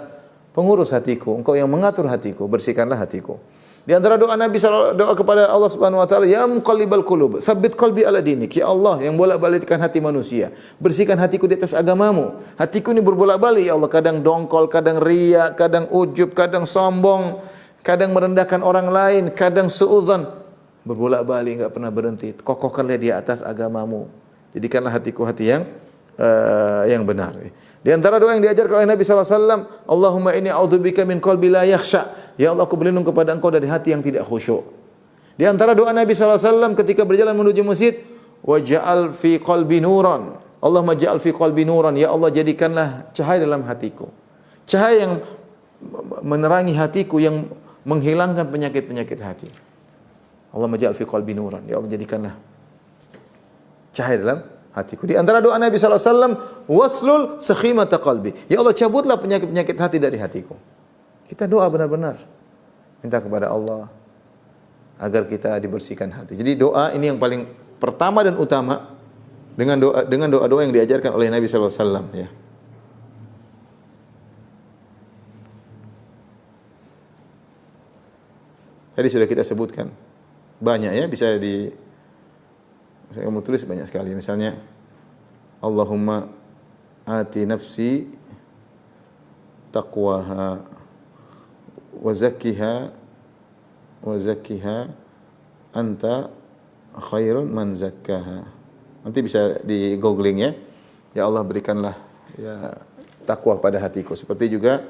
pengurus hatiku, engkau yang mengatur hatiku, bersihkanlah hatiku. Di antara doa Nabi doa kepada Allah Subhanahu wa taala, ya muqallibal qulub, tsabbit qalbi ala dinik. Ya Allah yang bolak-balikkan hati manusia, bersihkan hatiku di atas agamamu. Hatiku ini berbolak-balik ya Allah, kadang dongkol, kadang riya, kadang ujub, kadang sombong, kadang merendahkan orang lain, kadang suudzon. Berbolak-balik, enggak pernah berhenti. Kokohkanlah di atas agamamu. Jadikanlah hatiku hati yang benar. Di antara doa yang diajarkan oleh Nabi sallallahu alaihi wasallam, Allahumma inni a'udzubika min qalbi la yakhsha. Ya Allah, aku berlindung kepada Engkau dari hati yang tidak khusyuk. Di antara doa Nabi sallallahu alaihi wasallam ketika berjalan menuju masjid, waj'al fi qalbi nuran. Allahumma ja'al fi qalbi nuran. Ya Allah, jadikanlah cahaya dalam hatiku. Cahaya yang menerangi hatiku, yang menghilangkan penyakit-penyakit hati. Allahumma ja'al fi qalbi nuran. Ya Allah, jadikanlah cahaya dalam hatiku. Di antara doa Nabi sallallahu alaihi wasallam, waslul sakhimata qalbi. Ya Allah, cabutlah penyakit-penyakit hati dari hatiku. Kita doa benar-benar minta kepada Allah agar kita dibersihkan hati. Jadi doa ini yang paling pertama dan utama dengan doa-doa yang diajarkan oleh Nabi sallallahu alaihi wasallam, ya. Tadi sudah kita sebutkan banyak, ya, bisa saya mau tulis banyak sekali. Misalnya Allahumma ati nafsi taqwaha wa zakkiha anta khairun man zakkaha. Nanti bisa di googling, ya. Ya Allah, berikanlah ya takwa pada hatiku. Seperti juga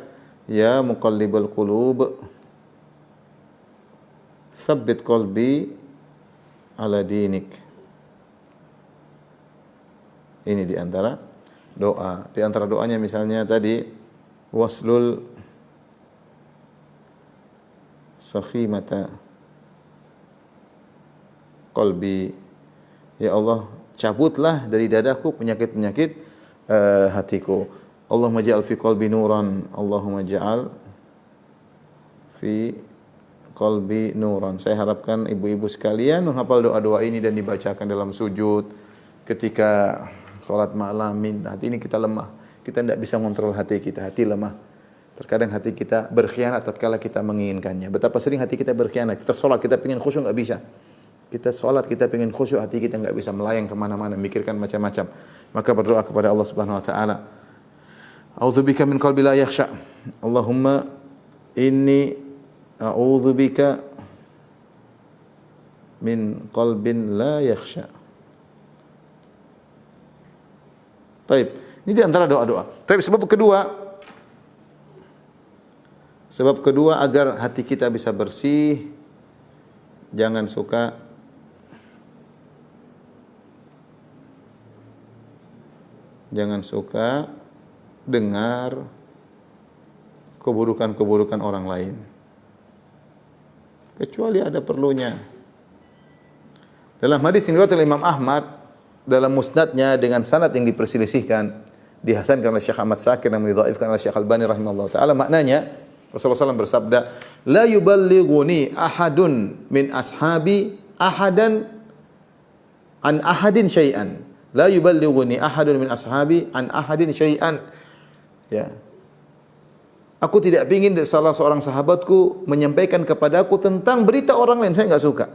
ya muqallibal qulub tsabbit qalbi ala dinik. Ini di antara doa. Di antara doanya misalnya tadi waslul sakhimata qalbi. Ya Allah, cabutlah dari dadaku penyakit-penyakit hatiku. Allahumma ja'al fi qalbi nuran. Allahumma ja'al fi qalbi nuran. Saya harapkan ibu-ibu sekalian menghafal doa-doa ini dan dibacakan dalam sujud, ketika salat malam. Hati ini kita lemah. Kita tidak bisa mengontrol hati kita. Hati lemah. Terkadang hati kita berkhianat tatkala kita menginginkannya. Betapa sering hati kita berkhianat. Kita salat, kita pengen khusyuk, enggak bisa. Kita salat, kita pengen khusyuk, hati kita enggak bisa, melayang kemana-mana, mikirkan macam-macam. Maka berdoa kepada Allah Subhanahu wa taala. A'udzubika min qalbi la yakhsha. Allahumma inni a'udzubika min qalbin la yakhsha. Baik, ini di antara doa-doa. Tapi sebab kedua agar hati kita bisa bersih, jangan suka dengar keburukan-keburukan orang lain, kecuali ada perlunya. Dalam hadis yang diriwayatkan oleh Imam Ahmad dalam musnadnya dengan sanad yang diperselisihkan, dihasankan oleh Syekh Ahmad Sakir dan didhaifkan oleh Syekh Albani rahimahullah taala, maknanya Rasulullah SAW bersabda, "La yuballighuni ahadun min ashabi ahadan an ahadin syai'an." La yuballighuni ahadun min ashabi an ahadin syai'an. Ya. Aku tidak ingin salah seorang sahabatku menyampaikan kepadaku tentang berita orang lain, saya enggak suka.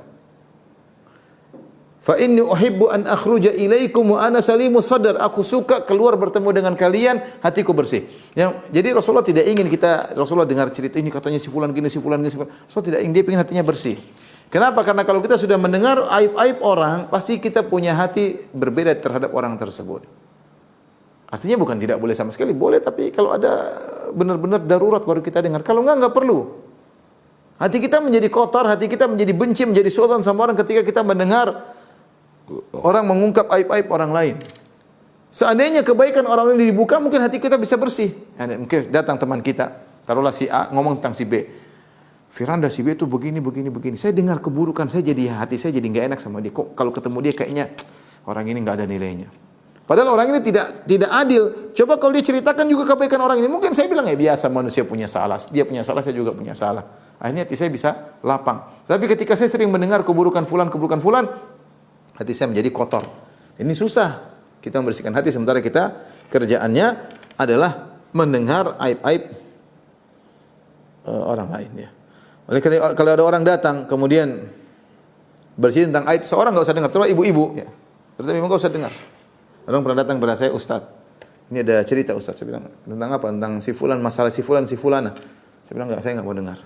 Fa inni uhibbu an akhruja ilaikum wa ana salimus sadar. Aku suka keluar bertemu dengan kalian, hatiku bersih. Jadi Rasulullah tidak ingin Rasulullah dengar cerita ini katanya si fulan gini, si fulan gini, si fulan. Rasulullah tidak ingin, dia ingin hatinya bersih. Kenapa? Karena kalau kita sudah mendengar aib-aib orang, pasti kita punya hati berbeda terhadap orang tersebut. Artinya bukan tidak boleh sama sekali, boleh, tapi kalau ada benar-benar darurat baru kita dengar. Kalau enggak perlu. Hati kita menjadi kotor, hati kita menjadi benci, menjadi sultan sama orang ketika kita mendengar orang mengungkap aib-aib orang lain. Seandainya kebaikan orang lain dibuka, mungkin hati kita bisa bersih. Mungkin datang teman kita, taruhlah si A ngomong tentang si B. Firanda, si B itu begini. Saya dengar keburukan, hati saya jadi enggak enak sama dia. Kok kalau ketemu dia kayaknya orang ini enggak ada nilainya. Padahal orang ini tidak adil. Coba kalau dia ceritakan juga kebaikan orang ini, mungkin saya bilang ya biasa, manusia punya salah. Dia punya salah, saya juga punya salah. Akhirnya hati saya bisa lapang. Tapi ketika saya sering mendengar keburukan fulan, hati saya menjadi kotor. Ini susah kita membersihkan hati, sementara kita kerjaannya adalah mendengar aib-aib orang lain, ya. Oleh karena kalau ada orang datang kemudian bercerita tentang aib seorang, enggak usah dengar. Terutama ibu-ibu, ya. Terutama ibu enggak usah dengar. Orang pernah datang kepada saya, "Ustaz, ini ada cerita Ustaz." Saya bilang, "Tentang apa?" "Tentang si fulan, masalah si fulan, si fulana." Saya bilang, "Enggak, saya enggak mau dengar."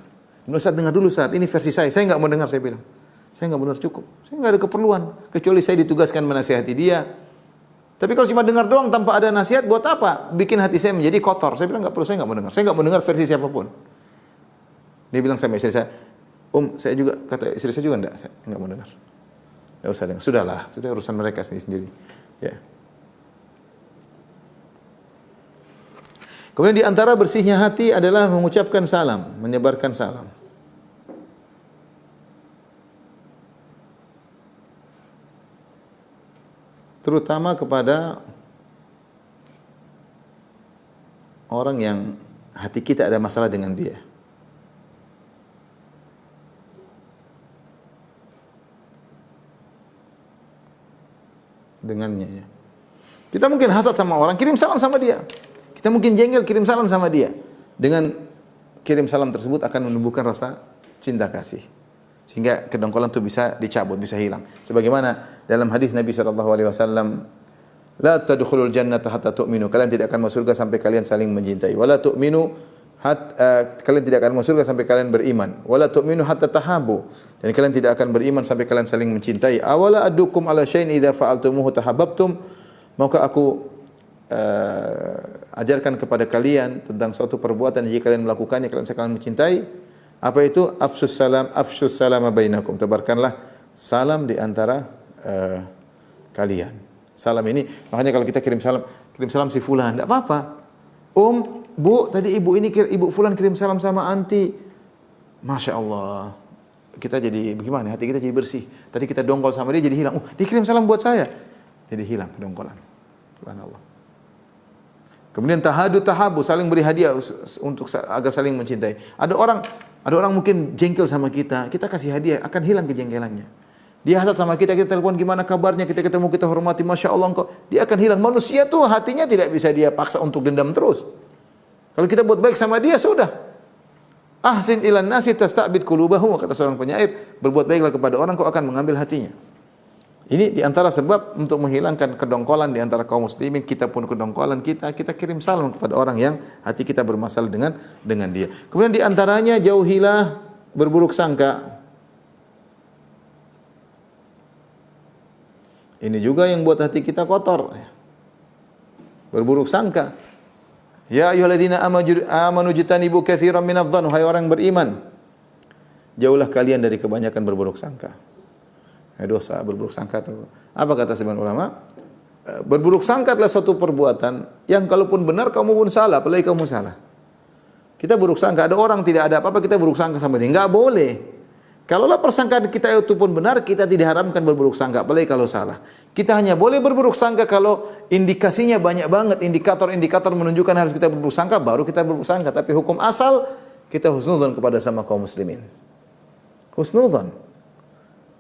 "Ini Ustaz dengar dulu Ustaz, ini versi saya." "Saya enggak mau dengar," saya bilang. "Saya enggak benar cukup. Saya enggak ada keperluan kecuali saya ditugaskan menasihati dia. Tapi kalau cuma dengar doang tanpa ada nasihat, buat apa? Bikin hati saya menjadi kotor." Saya bilang, "Enggak perlu, saya enggak mau dengar. Saya enggak mau dengar versi siapapun." Dia bilang sama istri saya, saya juga, kata istri saya juga enggak, saya enggak mau dengar. Enggak usah dengar. Sudah urusan mereka sendiri. Ya. Kemudian di antara bersihnya hati adalah mengucapkan salam, menyebarkan salam. Terutama kepada orang yang hati kita ada masalah dengan dia. Dengannya, ya. Kita mungkin hasad sama orang, kirim salam sama dia. Kita mungkin jengkel, kirim salam sama dia. Dengan kirim salam tersebut akan menumbuhkan rasa cinta kasih. Sehingga kedongkolan itu bisa dicabut, bisa hilang. Sebagaimana dalam hadis Nabi SAW, "La tadkhulul jannata hatta tu'minu." Kalian tidak akan masuk surga sampai kalian saling mencintai. "Wala tu'minu kalian tidak akan masuk surga sampai kalian beriman. "Wala tu'minu hatta tahabu." Dan kalian tidak akan beriman sampai kalian saling mencintai. "Awala adukum ala syai'in idza fa'altumuhu tahabbtum." Maka aku ajarkan kepada kalian tentang suatu perbuatan, jika kalian melakukannya kalian akan mencintai. Apa itu? Afshus salam bainakum. Tebarkanlah salam di antara kalian. Salam ini, makanya kalau kita kirim salam si fulan, enggak apa-apa. Bu, tadi ibu fulan kirim salam sama anti. Masya Allah. Kita jadi bagaimana? Hati kita jadi bersih. Tadi kita dongkol sama dia jadi hilang. Dia kirim salam buat saya. Jadi hilang kedongkolan. Subhanallah. Kemudian tahabu, saling beri hadiah untuk agar saling mencintai. Ada orang mungkin jengkel sama kita kasih hadiah, akan hilang kejengkelannya. Dia hasad sama kita telepon gimana kabarnya, kita ketemu, kita hormati, Masya Allah engkau, dia akan hilang. Manusia tuh hatinya tidak bisa dia paksa untuk dendam terus. Kalau kita buat baik sama dia, sudah. Ahsin ilan nasi tasta'bid qulubahum, kata seorang penyair, berbuat baiklah kepada orang, kau akan mengambil hatinya. Ini di antara sebab untuk menghilangkan kedongkolan di antara kaum muslimin. Kita pun kedongkolan kita kirim salam kepada orang yang hati kita bermasalah dengan dia. Kemudian di antaranya jauhilah berburuk sangka. Ini juga yang buat hati kita kotor. Berburuk sangka. Ya ayyuhalladzina amanu jtanibu katsiran minadh-dhann, hai orang beriman, jauhlah kalian dari kebanyakan berburuk sangka. Dosa berburuk sangka itu. Apa kata sebagian ulama? Berburuk sangka adalah suatu perbuatan yang kalaupun benar kamu pun salah, apalagi kamu salah. Kita buruk sangka, ada orang tidak ada apa-apa kita buruk sangka sama dia. Enggak boleh. Kalaulah persangkaan kita itu pun benar, kita tidak haramkan berburuk sangka, apalagi kalau salah. Kita hanya boleh berburuk sangka kalau indikasinya banyak banget, indikator-indikator menunjukkan harus kita berburuk sangka, baru kita berburuk sangka. Tapi hukum asal kita husnudzon kepada sama kaum muslimin. Husnudzon.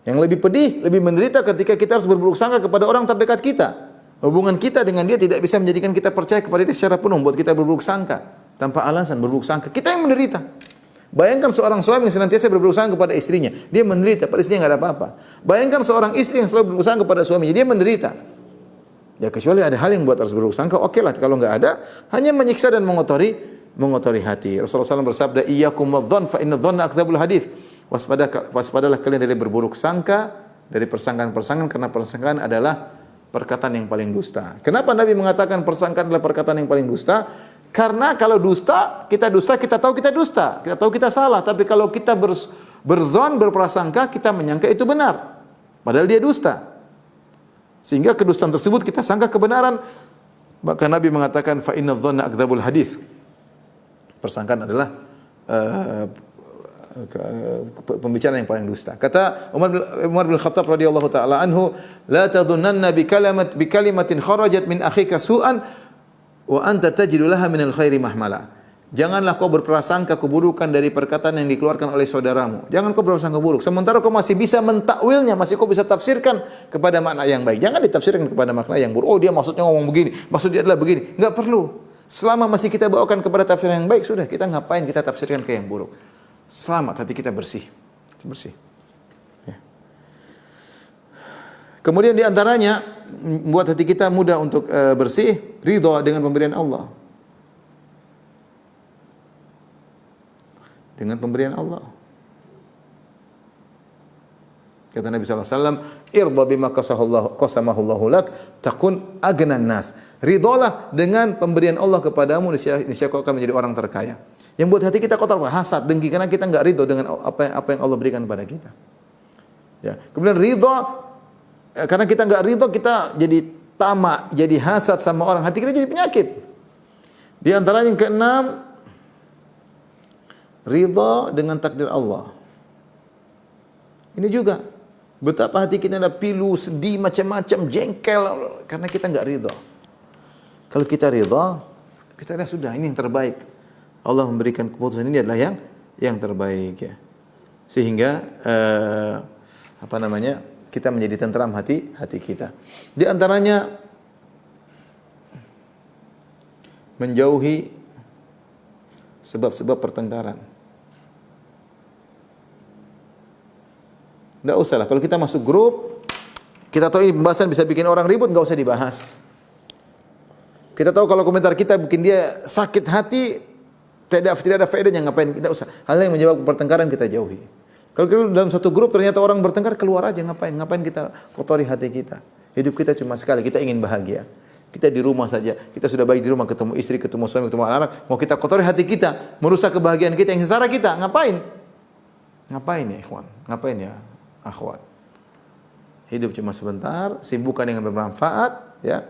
Yang lebih pedih, lebih menderita ketika kita harus berburuk sangka kepada orang terdekat kita. Hubungan kita dengan dia tidak bisa menjadikan kita percaya kepada dia secara penuh, buat kita berburuk sangka tanpa alasan berburuk sangka. Kita yang menderita. Bayangkan seorang suami yang senantiasa berburuk sangka kepada istrinya, dia menderita, pada istrinya enggak ada apa-apa. Bayangkan seorang istri yang selalu berburuk sangka kepada suaminya, dia menderita. Ya kecuali ada hal yang buat harus berburuk sangka, oke lah. Kalau enggak ada, hanya menyiksa dan mengotori hati. Rasulullah SAW bersabda, "Iyyakum wadh-dhann fa inna dhanna akdzabul hadits." Waspadalah kalian dari berburuk sangka, dari persangkaan-persangkaan, karena persangkaan adalah perkataan yang paling dusta. Kenapa Nabi mengatakan persangkaan adalah perkataan yang paling dusta? Karena kalau dusta, kita tahu kita dusta, kita tahu kita salah. Tapi kalau kita berdzon, berprasangka, kita menyangka itu benar, padahal dia dusta. Sehingga kedustaan tersebut kita sangka kebenaran. Maka Nabi mengatakan fa inna dzanna akdzabul hadits. Persangkaan adalah pembicaraan yang paling dusta. Kata Umar bin Khattab radhiyallahu taala anhu, "La tadhunnanna bi kalimatin kharajat min akhika su'an wa anta tajidu laha minal khairi mahmala." Janganlah kau berprasangka keburukan dari perkataan yang dikeluarkan oleh saudaramu. Jangan kau berprasangka buruk sementara kau masih bisa mentakwilnya, masih kau bisa tafsirkan kepada makna yang baik. Jangan ditafsirkan kepada makna yang buruk. Oh, dia maksudnya ngomong begini, maksud dia adalah begini. Enggak perlu. Selama masih kita bawakan kepada tafsir yang baik, sudah, kita ngapain kita tafsirkan ke yang buruk. Selamat, hati kita bersih. Bersih. Ya. Kemudian di antaranya membuat hati kita mudah untuk bersih, ridha dengan pemberian Allah. Dengan pemberian Allah. Kata Nabi SAW, "Irda bima qasamahullahu lak, takun agnan nas." Ridhalah dengan pemberian Allah kepadamu, niscaya kau akan menjadi orang terkaya. Yang buat hati kita kotor, hasad, dengki, karena kita enggak ridha dengan apa yang Allah berikan kepada kita. Ya. Kemudian ridha, karena kita enggak ridha, kita jadi tamak, jadi hasad sama orang, hati kita jadi penyakit. Di antaranya yang keenam, ridha dengan takdir Allah. Ini juga betapa hati kita ada pilu, sedih, macam-macam, jengkel karena kita enggak ridha. Kalau kita ridha, kita dah sudah, ini yang terbaik. Allah memberikan keputusan ini adalah yang terbaik, ya. Sehingga kita menjadi tentram hati kita. Di antaranya menjauhi sebab-sebab pertengkaran. Enggak usah lah. Kalau kita masuk grup, kita tahu ini pembahasan bisa bikin orang ribut, enggak usah dibahas. Kita tahu kalau komentar kita bikin dia sakit hati, tidak ada faedahnya, ngapain? Tidak usah. Hal yang menyebabkan pertengkaran kita jauhi. Kalau dalam satu grup ternyata orang bertengkar, keluar aja, ngapain? Ngapain kita kotori hati kita? Hidup kita cuma sekali, kita ingin bahagia. Kita di rumah saja, kita sudah baik di rumah, ketemu istri, ketemu suami, ketemu anak-anak, mau kita kotori hati kita, merusak kebahagiaan kita yang sengsara kita, ngapain? Ngapain ya ikhwan? Ngapain ya akhwat? Hidup cuma sebentar, sibukkan dengan bermanfaat, ya.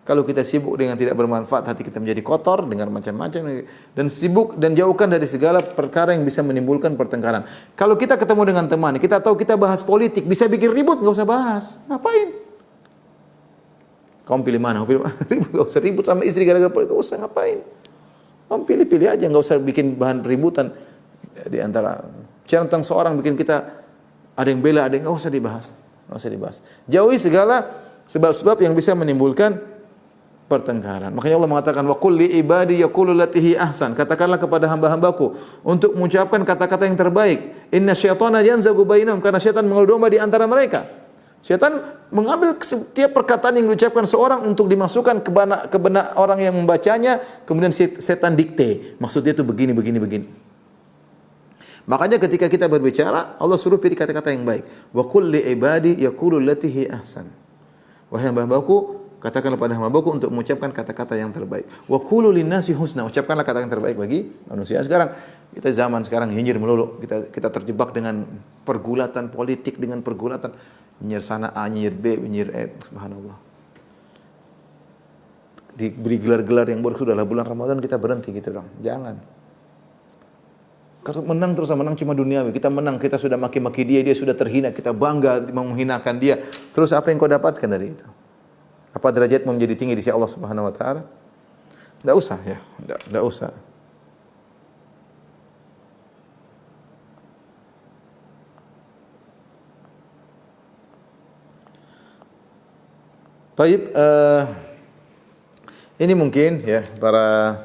Kalau kita sibuk dengan tidak bermanfaat, hati kita menjadi kotor dengan macam-macam, dan sibuk dan jauhkan dari segala perkara yang bisa menimbulkan pertengkaran. Kalau kita ketemu dengan teman, kita tahu kita bahas politik, bisa bikin ribut, enggak usah bahas. Ngapain? Kamu pilih mana? Pilih ribut, enggak usah ribut sama istri gara-gara politik, enggak usah, ngapain? Kamu pilih-pilih aja, enggak usah bikin bahan peributan di antara. Bicara tentang seorang bikin kita ada yang bela, ada yang enggak usah dibahas. Enggak usah dibahas. Jauhi segala sebab-sebab yang bisa menimbulkan pertengkaran. Makanya Allah mengatakan wa qul li ibadi yaqulu latihi ahsan. Katakanlah kepada hamba-hambaku untuk mengucapkan kata-kata yang terbaik. Inna syaitana yanzagu bainahum, karena syaitan mengadu domba di antara mereka. Syaitan mengambil setiap perkataan yang diucapkan seorang untuk dimasukkan ke benak orang yang membacanya, kemudian setan dikte. Maksudnya itu begini. Makanya ketika kita berbicara, Allah suruh pilih kata-kata yang baik. Wa qul li ibadi yaqulu latihi ahsan. Wahai hamba-hambaku, katakanlah pada hamba-hambaku untuk mengucapkan kata-kata yang terbaik. Wa qulu linnasi husna, ucapkanlah kata yang terbaik bagi manusia. Sekarang kita zaman sekarang nyinyir melulu. Kita terjebak dengan pergulatan politik, dengan pergulatan nyinyir sana A, nyinyir B, nyinyir E, subhanallah. Diberi gelar-gelar yang buruk, sudahlah bulan Ramadan kita berhenti gitu dong. Jangan. Kalau menang terus menang cuma duniawi. Kita menang, kita sudah maki-maki dia sudah terhina, kita bangga menghinakan dia. Terus apa yang kau dapatkan dari itu? Apa derajatmu menjadi tinggi di sisi Allah Subhanahu wa taala? Enggak usah ya, enggak usah. Taib, ini mungkin ya para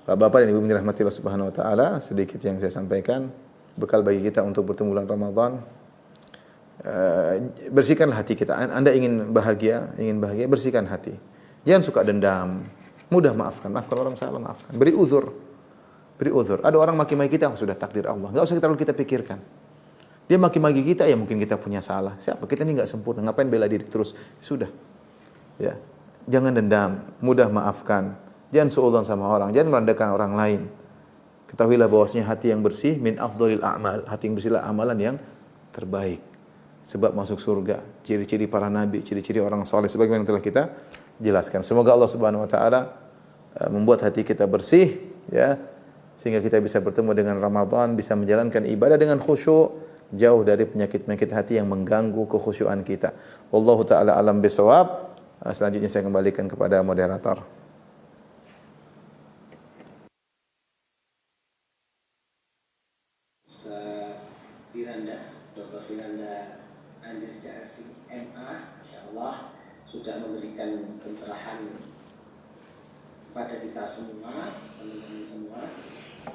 bapak dan ibu yang dirahmati Allah Subhanahu wa taala, sedikit yang saya sampaikan bekal bagi kita untuk bertemu bulan Ramadan. Bersihkanlah hati kita. Anda ingin bahagia, bersihkan hati. Jangan suka dendam. Mudah maafkan orang salah, maafkan. Beri uzur. Ada orang maki-maki kita, sudah takdir Allah. Enggak usah terlalu kita pikirkan. Dia maki-maki kita, ya mungkin kita punya salah. Siapa? Kita ini enggak sempurna. Ngapain bela diri terus? Sudah. Ya. Jangan dendam, mudah maafkan. Jangan suudzon sama orang, jangan merendahkan orang lain. Ketahuilah bahwasanya hati yang bersih min afdhalil a'mal. Hati yang bersihlah amalan yang terbaik. Sebab masuk surga. Ciri-ciri para nabi, ciri-ciri orang saleh sebagaimana yang telah kita jelaskan. Semoga Allah Subhanahu wa taala membuat hati kita bersih ya, sehingga kita bisa bertemu dengan Ramadan, bisa menjalankan ibadah dengan khusyuk, jauh dari penyakit-penyakit hati yang mengganggu kekhusyuan kita. Wallahu taala alam bisawab. Selanjutnya saya kembalikan kepada moderator. Ustaz Firanda, Dr. Firanda Andir Jasi MA, insyaallah sudah memberikan pencerahan kepada kita semua, teman-teman semua,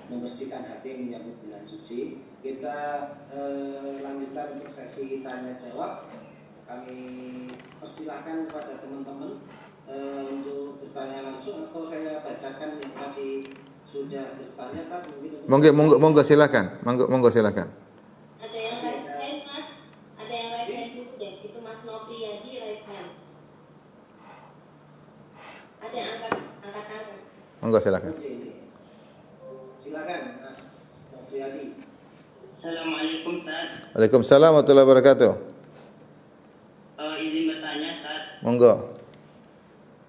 membersihkan hati menyambut bulan suci. Kita lanjutkan untuk sesi tanya jawab. Kami persilahkan kepada teman-teman untuk bertanya langsung, atau saya bacakan yang tadi sudah bertanya, tak mungkin. Monggo silakan. Monggo silakan. Ada yang raise hand, Mas. Ada yang raise hand dulu deh. Itu Mas Nopriyadi raise hand. Ada yang angkat tangan. Monggo silakan. Silakan Mas Nopriyadi. Assalamualaikum Ustaz. Waalaikumsalam warahmatullahi wabarakatuh. Izin bertanya Ustaz. Monggo.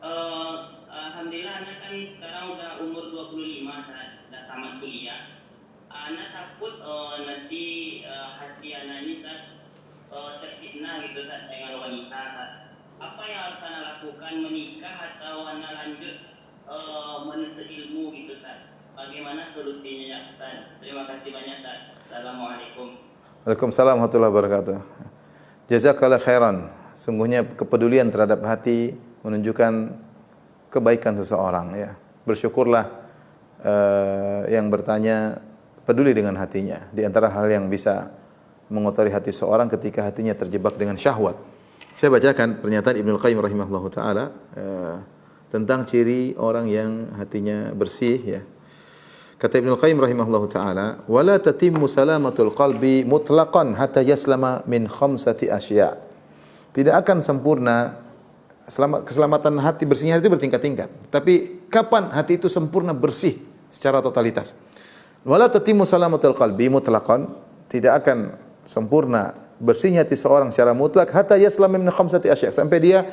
Alhamdulillah anak kan sekarang udah umur 25 Ustaz, udah tamat kuliah. Anak takut nanti hati anak ini Ustaz terfitnah gitu Ustaz dengan wanita Ustaz. Apa yang harus anak lakukan, menikah atau anak lanjut menuntut ilmu gitu Ustaz? Bagaimana solusinya ya Ustaz? Terima kasih banyak Ustaz. Assalamualaikum. Waalaikumsalam warahmatullahi wabarakatuh. Jazakallah khairan. Sungguhnya kepedulian terhadap hati menunjukkan kebaikan seseorang ya. Bersyukurlah yang bertanya peduli dengan hatinya. Di antara hal yang bisa mengotori hati seorang ketika hatinya terjebak dengan syahwat. Saya bacakan pernyataan Ibnu Qayyim rahimahullahu taala tentang ciri orang yang hatinya bersih ya. Kata Ibnu Qayyim rahimahullahu taala, "Wala tatimmu salamatul qalbi mutlaqan hatta yaslama min khamsati asya'." Tidak akan sempurna keselamatan hati, bersihnya itu bertingkat-tingkat. Tapi kapan hati itu sempurna bersih secara totalitas? Wala tatimmu salamatul qalbi mutlaqan, tidak akan sempurna bersihnya hati seorang secara mutlak hatta yaslama min khamsati asya', sampai dia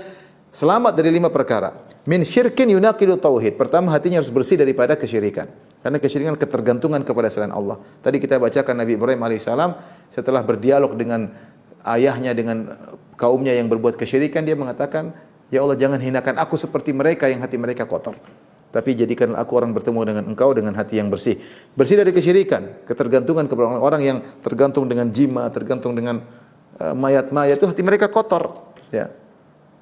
selamat dari 5 perkara. Min syirkin yunaqidu tauhid. Pertama, hatinya harus bersih daripada kesyirikan. Karena kesyirikan ketergantungan kepada selain Allah. Tadi kita bacakan Nabi Ibrahim alaihissalam setelah berdialog dengan ayahnya, dengan kaumnya yang berbuat kesyirikan, dia mengatakan, "Ya Allah, jangan hinakan aku seperti mereka yang hati mereka kotor. Tapi jadikanlah aku orang bertemu dengan Engkau dengan hati yang bersih." Bersih dari kesyirikan, ketergantungan kepada orang yang tergantung dengan jima, tergantung dengan mayat-mayat, itu hati mereka kotor, ya.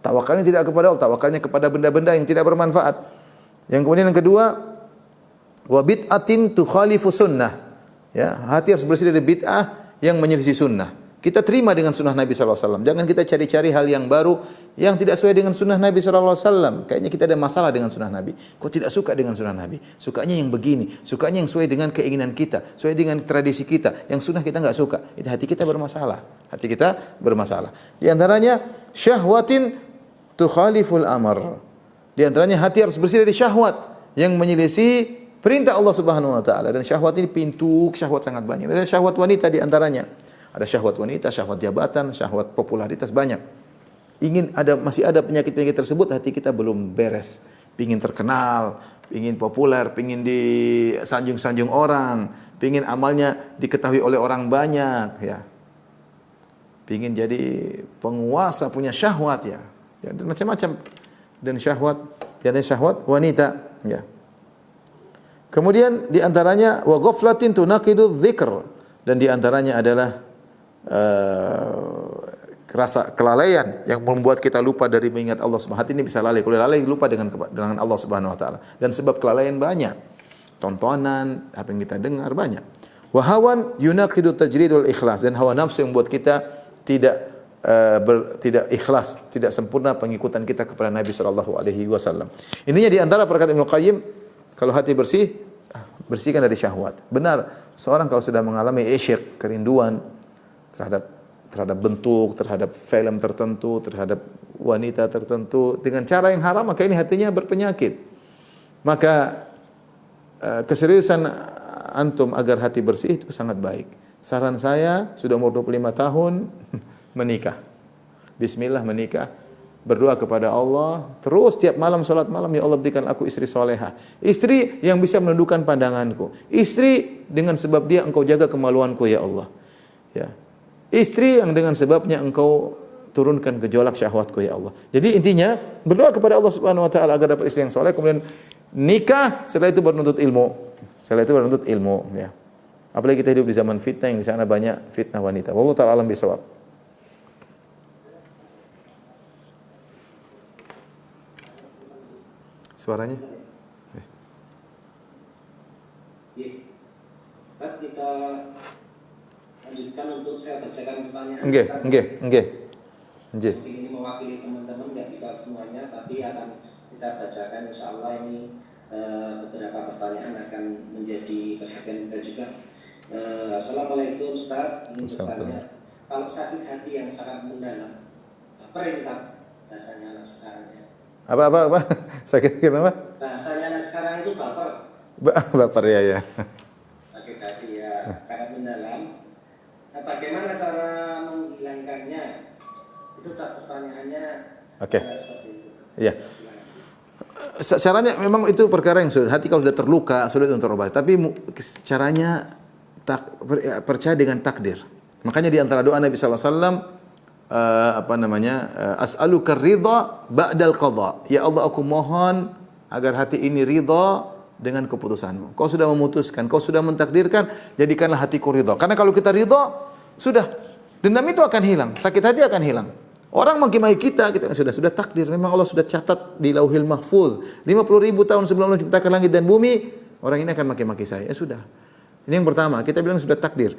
Tawakalnya tidak kepada Allah, tawakalnya kepada benda-benda yang tidak bermanfaat. Yang kemudian yang kedua, wa bid'atin tukhalifu sunnah. Ya, hati harus bersih dari bid'ah yang menyelisih sunnah. Kita terima dengan sunnah Nabi SAW. Jangan kita cari-cari hal yang baru yang tidak sesuai dengan sunnah Nabi SAW. Kayaknya kita ada masalah dengan sunnah Nabi. Kok tidak suka dengan sunnah Nabi? Sukanya yang begini. Sukanya yang sesuai dengan keinginan kita. Sesuai dengan tradisi kita. Yang sunnah kita enggak suka. Itu hati kita bermasalah. Hati kita bermasalah. Di antaranya, syahwatin tukhaliful amr. Di antaranya hati harus bersih dari syahwat yang menyelisih perintah Allah Subhanahu wa taala. Dan syahwat ini pintu syahwat sangat banyak. Ada syahwat wanita di antaranya. Ada syahwat wanita, syahwat jabatan, syahwat popularitas, banyak. Masih ada penyakit-penyakit tersebut, hati kita belum beres. Pingin terkenal, pingin populer, pingin disanjung-sanjung orang, pingin amalnya diketahui oleh orang banyak, ya. Pingin jadi penguasa, punya syahwat, ya. Ya, dan macam-macam. Dan syahwat, syahwat wanita, ya. Kemudian di antaranya wa ghaflatin tunaqidu dzikr, dan di antaranya adalah rasa kelalaian yang membuat kita lupa dari mengingat Allah Subhanahu wa taala. Hati ini bisa lalai. Kalau lalai lupa dengan Allah Subhanahu wa taala. Dan sebab kelalaian banyak. Tontonan, apa yang kita dengar banyak. Wa hawan yunaqidu tajridul ikhlas, dan hawa nafsu yang membuat kita tidak ikhlas, tidak sempurna pengikutan kita kepada Nabi sallallahu alaihi wasallam. Intinya di antara perkataan Ibnu Qayyim, kalau hati bersih, bersihkan dari syahwat. Benar, seorang kalau sudah mengalami isyq, kerinduan terhadap bentuk, terhadap film tertentu, terhadap wanita tertentu dengan cara yang haram, maka ini hatinya berpenyakit. Maka keseriusan antum agar hati bersih itu sangat baik. Saran saya, sudah umur 25 tahun menikah. Bismillah menikah. Berdoa kepada Allah, terus tiap malam salat malam, ya Allah berikan aku istri soleha. Istri yang bisa menundukkan pandanganku. Istri dengan sebab dia engkau jaga kemaluanku ya Allah. Ya. Istri yang dengan sebabnya engkau turunkan gejolak syahwatku ya Allah. Jadi intinya berdoa kepada Allah Subhanahu wa taala agar dapat istri yang soleh, kemudian nikah, setelah itu menuntut ilmu. Setelah itu menuntut ilmu, ya. Apalagi kita hidup di zaman fitnah, yang di sana banyak fitnah wanita. Wallahu ta'ala alam bisawab. Suaranya? Kita lanjutkan untuk saya bacakan pertanyaan. Nggih. Mungkin ini mewakili teman-teman, nggak bisa semuanya, tapi akan kita bacakan. Insya Allah ini beberapa pertanyaan akan menjadi perhatian kita juga. Assalamualaikum Ustaz, ingin bertanya, kalau sakit hati yang sangat mendalam, perintah bahasanya anak sekarang ya? Apa? Sakit kenapa? Bahasanya anak sekarang itu baper. Baper ya. Sakit hati ya, sangat mendalam. Nah, bagaimana cara menghilangkannya? Itu tak pertanyaannya. Oke. Seperti itu. Iya. Caranya memang itu perkara yang sulit. Hati kalau sudah terluka sulit untuk terobati. Tapi caranya percaya dengan takdir. Makanya di antara doa Nabi sallallahu alaihi wasallam as'aluka ridha ba'dal qadha. Ya Allah, aku mohon agar hati ini ridha dengan keputusanmu. Kau sudah memutuskan, kau sudah mentakdirkan, jadikanlah hatiku ridha. Karena kalau kita ridha, sudah dendam itu akan hilang, sakit hati akan hilang. Orang maki-maki kita sudah takdir. Memang Allah sudah catat di Lauhil Mahfuz. 50.000 tahun sebelum Allah menciptakan langit dan bumi, orang ini akan maki-maki saya. Ya sudah. Ini yang pertama, kita bilang sudah takdir.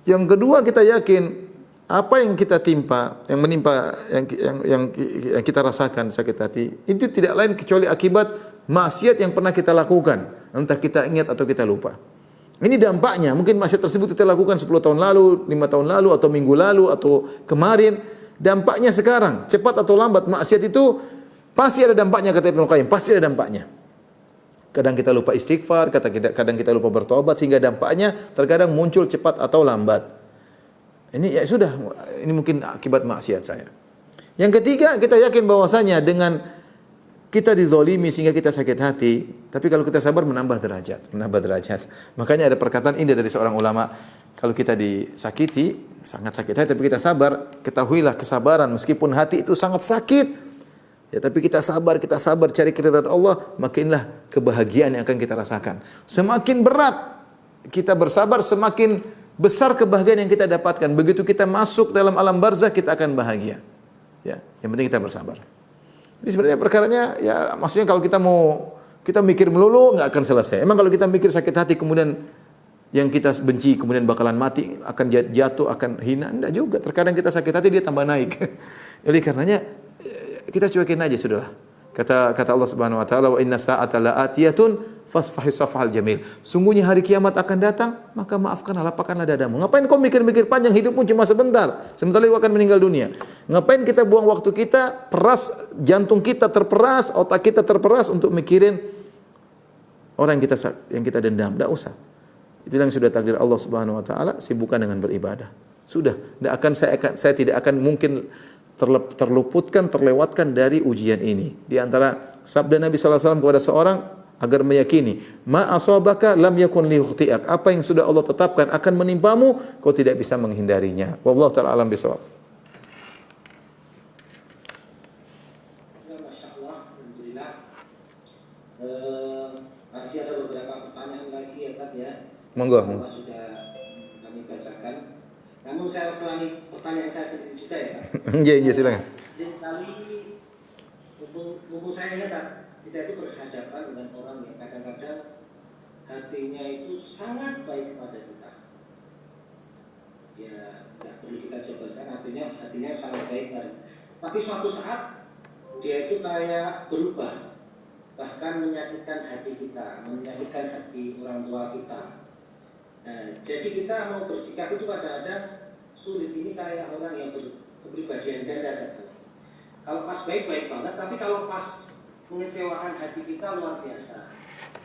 Yang kedua, kita yakin apa yang kita timpa, yang menimpa, yang kita rasakan sakit hati, itu tidak lain kecuali akibat maksiat yang pernah kita lakukan. Entah kita ingat atau kita lupa. Ini dampaknya. Mungkin maksiat tersebut kita lakukan 10 tahun lalu, 5 tahun lalu, atau minggu lalu, atau kemarin. Dampaknya sekarang, cepat atau lambat, maksiat itu pasti ada dampaknya, kata Ibnu Qayyim, pasti ada dampaknya. Kadang kita lupa istighfar, kadang kita lupa bertobat, sehingga dampaknya terkadang muncul cepat atau lambat. Ini ya sudah, ini mungkin akibat maksiat saya. Yang ketiga, kita yakin bahwasanya dengan kita dizalimi sehingga kita sakit hati, tapi kalau kita sabar menambah derajat. Makanya ada perkataan indah dari seorang ulama, kalau kita disakiti, sangat sakit hati, tapi kita sabar, ketahuilah kesabaran meskipun hati itu sangat sakit, ya tapi kita sabar cari keridhaan Allah, makinlah kebahagiaan yang akan kita rasakan. Semakin berat kita bersabar, semakin besar kebahagiaan yang kita dapatkan. Begitu kita masuk dalam alam barzakh, kita akan bahagia. Ya, yang penting kita bersabar. Jadi sebenarnya perkaranya, ya maksudnya kalau kita mikir melulu nggak akan selesai. Emang kalau kita mikir sakit hati kemudian yang kita benci kemudian bakalan mati, akan jatuh, akan hina, enggak juga. Terkadang kita sakit hati dia tambah naik. Jadi karenanya kita cuekin aja sudahlah. Kata Allah Subhanahu wa taala, wa inna sa'ata la'atiyatun fasfahis safhal jamil. Sungguhnya hari kiamat akan datang, maka maafkanlah, lapangkanlah dadamu. Ngapain kau mikir-mikir panjang, hidupmu cuma sebentar. Sebentar lagi akan meninggal dunia. Ngapain kita buang waktu kita, peras jantung kita terperas, otak kita terperas untuk mikirin orang yang kita dendam. Enggak usah. Itu yang sudah takdir Allah Subhanahu wa taala, sibukkan dengan beribadah. Sudah, saya tidak akan mungkin terlewatkan dari ujian ini. Di antara sabda Nabi sallallahu alaihi wasallam kepada seorang agar meyakini, ma asabaka lam yakun liyukhti'ak. Apa yang sudah Allah tetapkan akan menimpamu, kau tidak bisa menghindarinya. Wallahu ta'ala alam bisawab. Masyaallah, alhamdulillah. Masih ada beberapa pertanyaan lagi ya, Tad ya. Monggo. Allah sudah kami bacakan. Namun saya selangi pertanyaan saya sendiri juga ya Pak. Iya, silakan. Sering kali mumpung saya ingat kita itu berhadapan dengan orang yang kadang-kadang hatinya itu sangat baik kepada kita. Ya nggak perlu kita jabarkan, hatinya sangat baik kepada. Tapi suatu saat dia itu kayak berubah, bahkan menyakitkan hati kita, menyakitkan hati orang tua kita. Jadi kita mau bersikap itu kadang-kadang sulit. Ini kayak orang yang berkepribadian ganda gitu. Kalau pas baik-baik banget, tapi kalau pas mengecewakan hati kita luar biasa.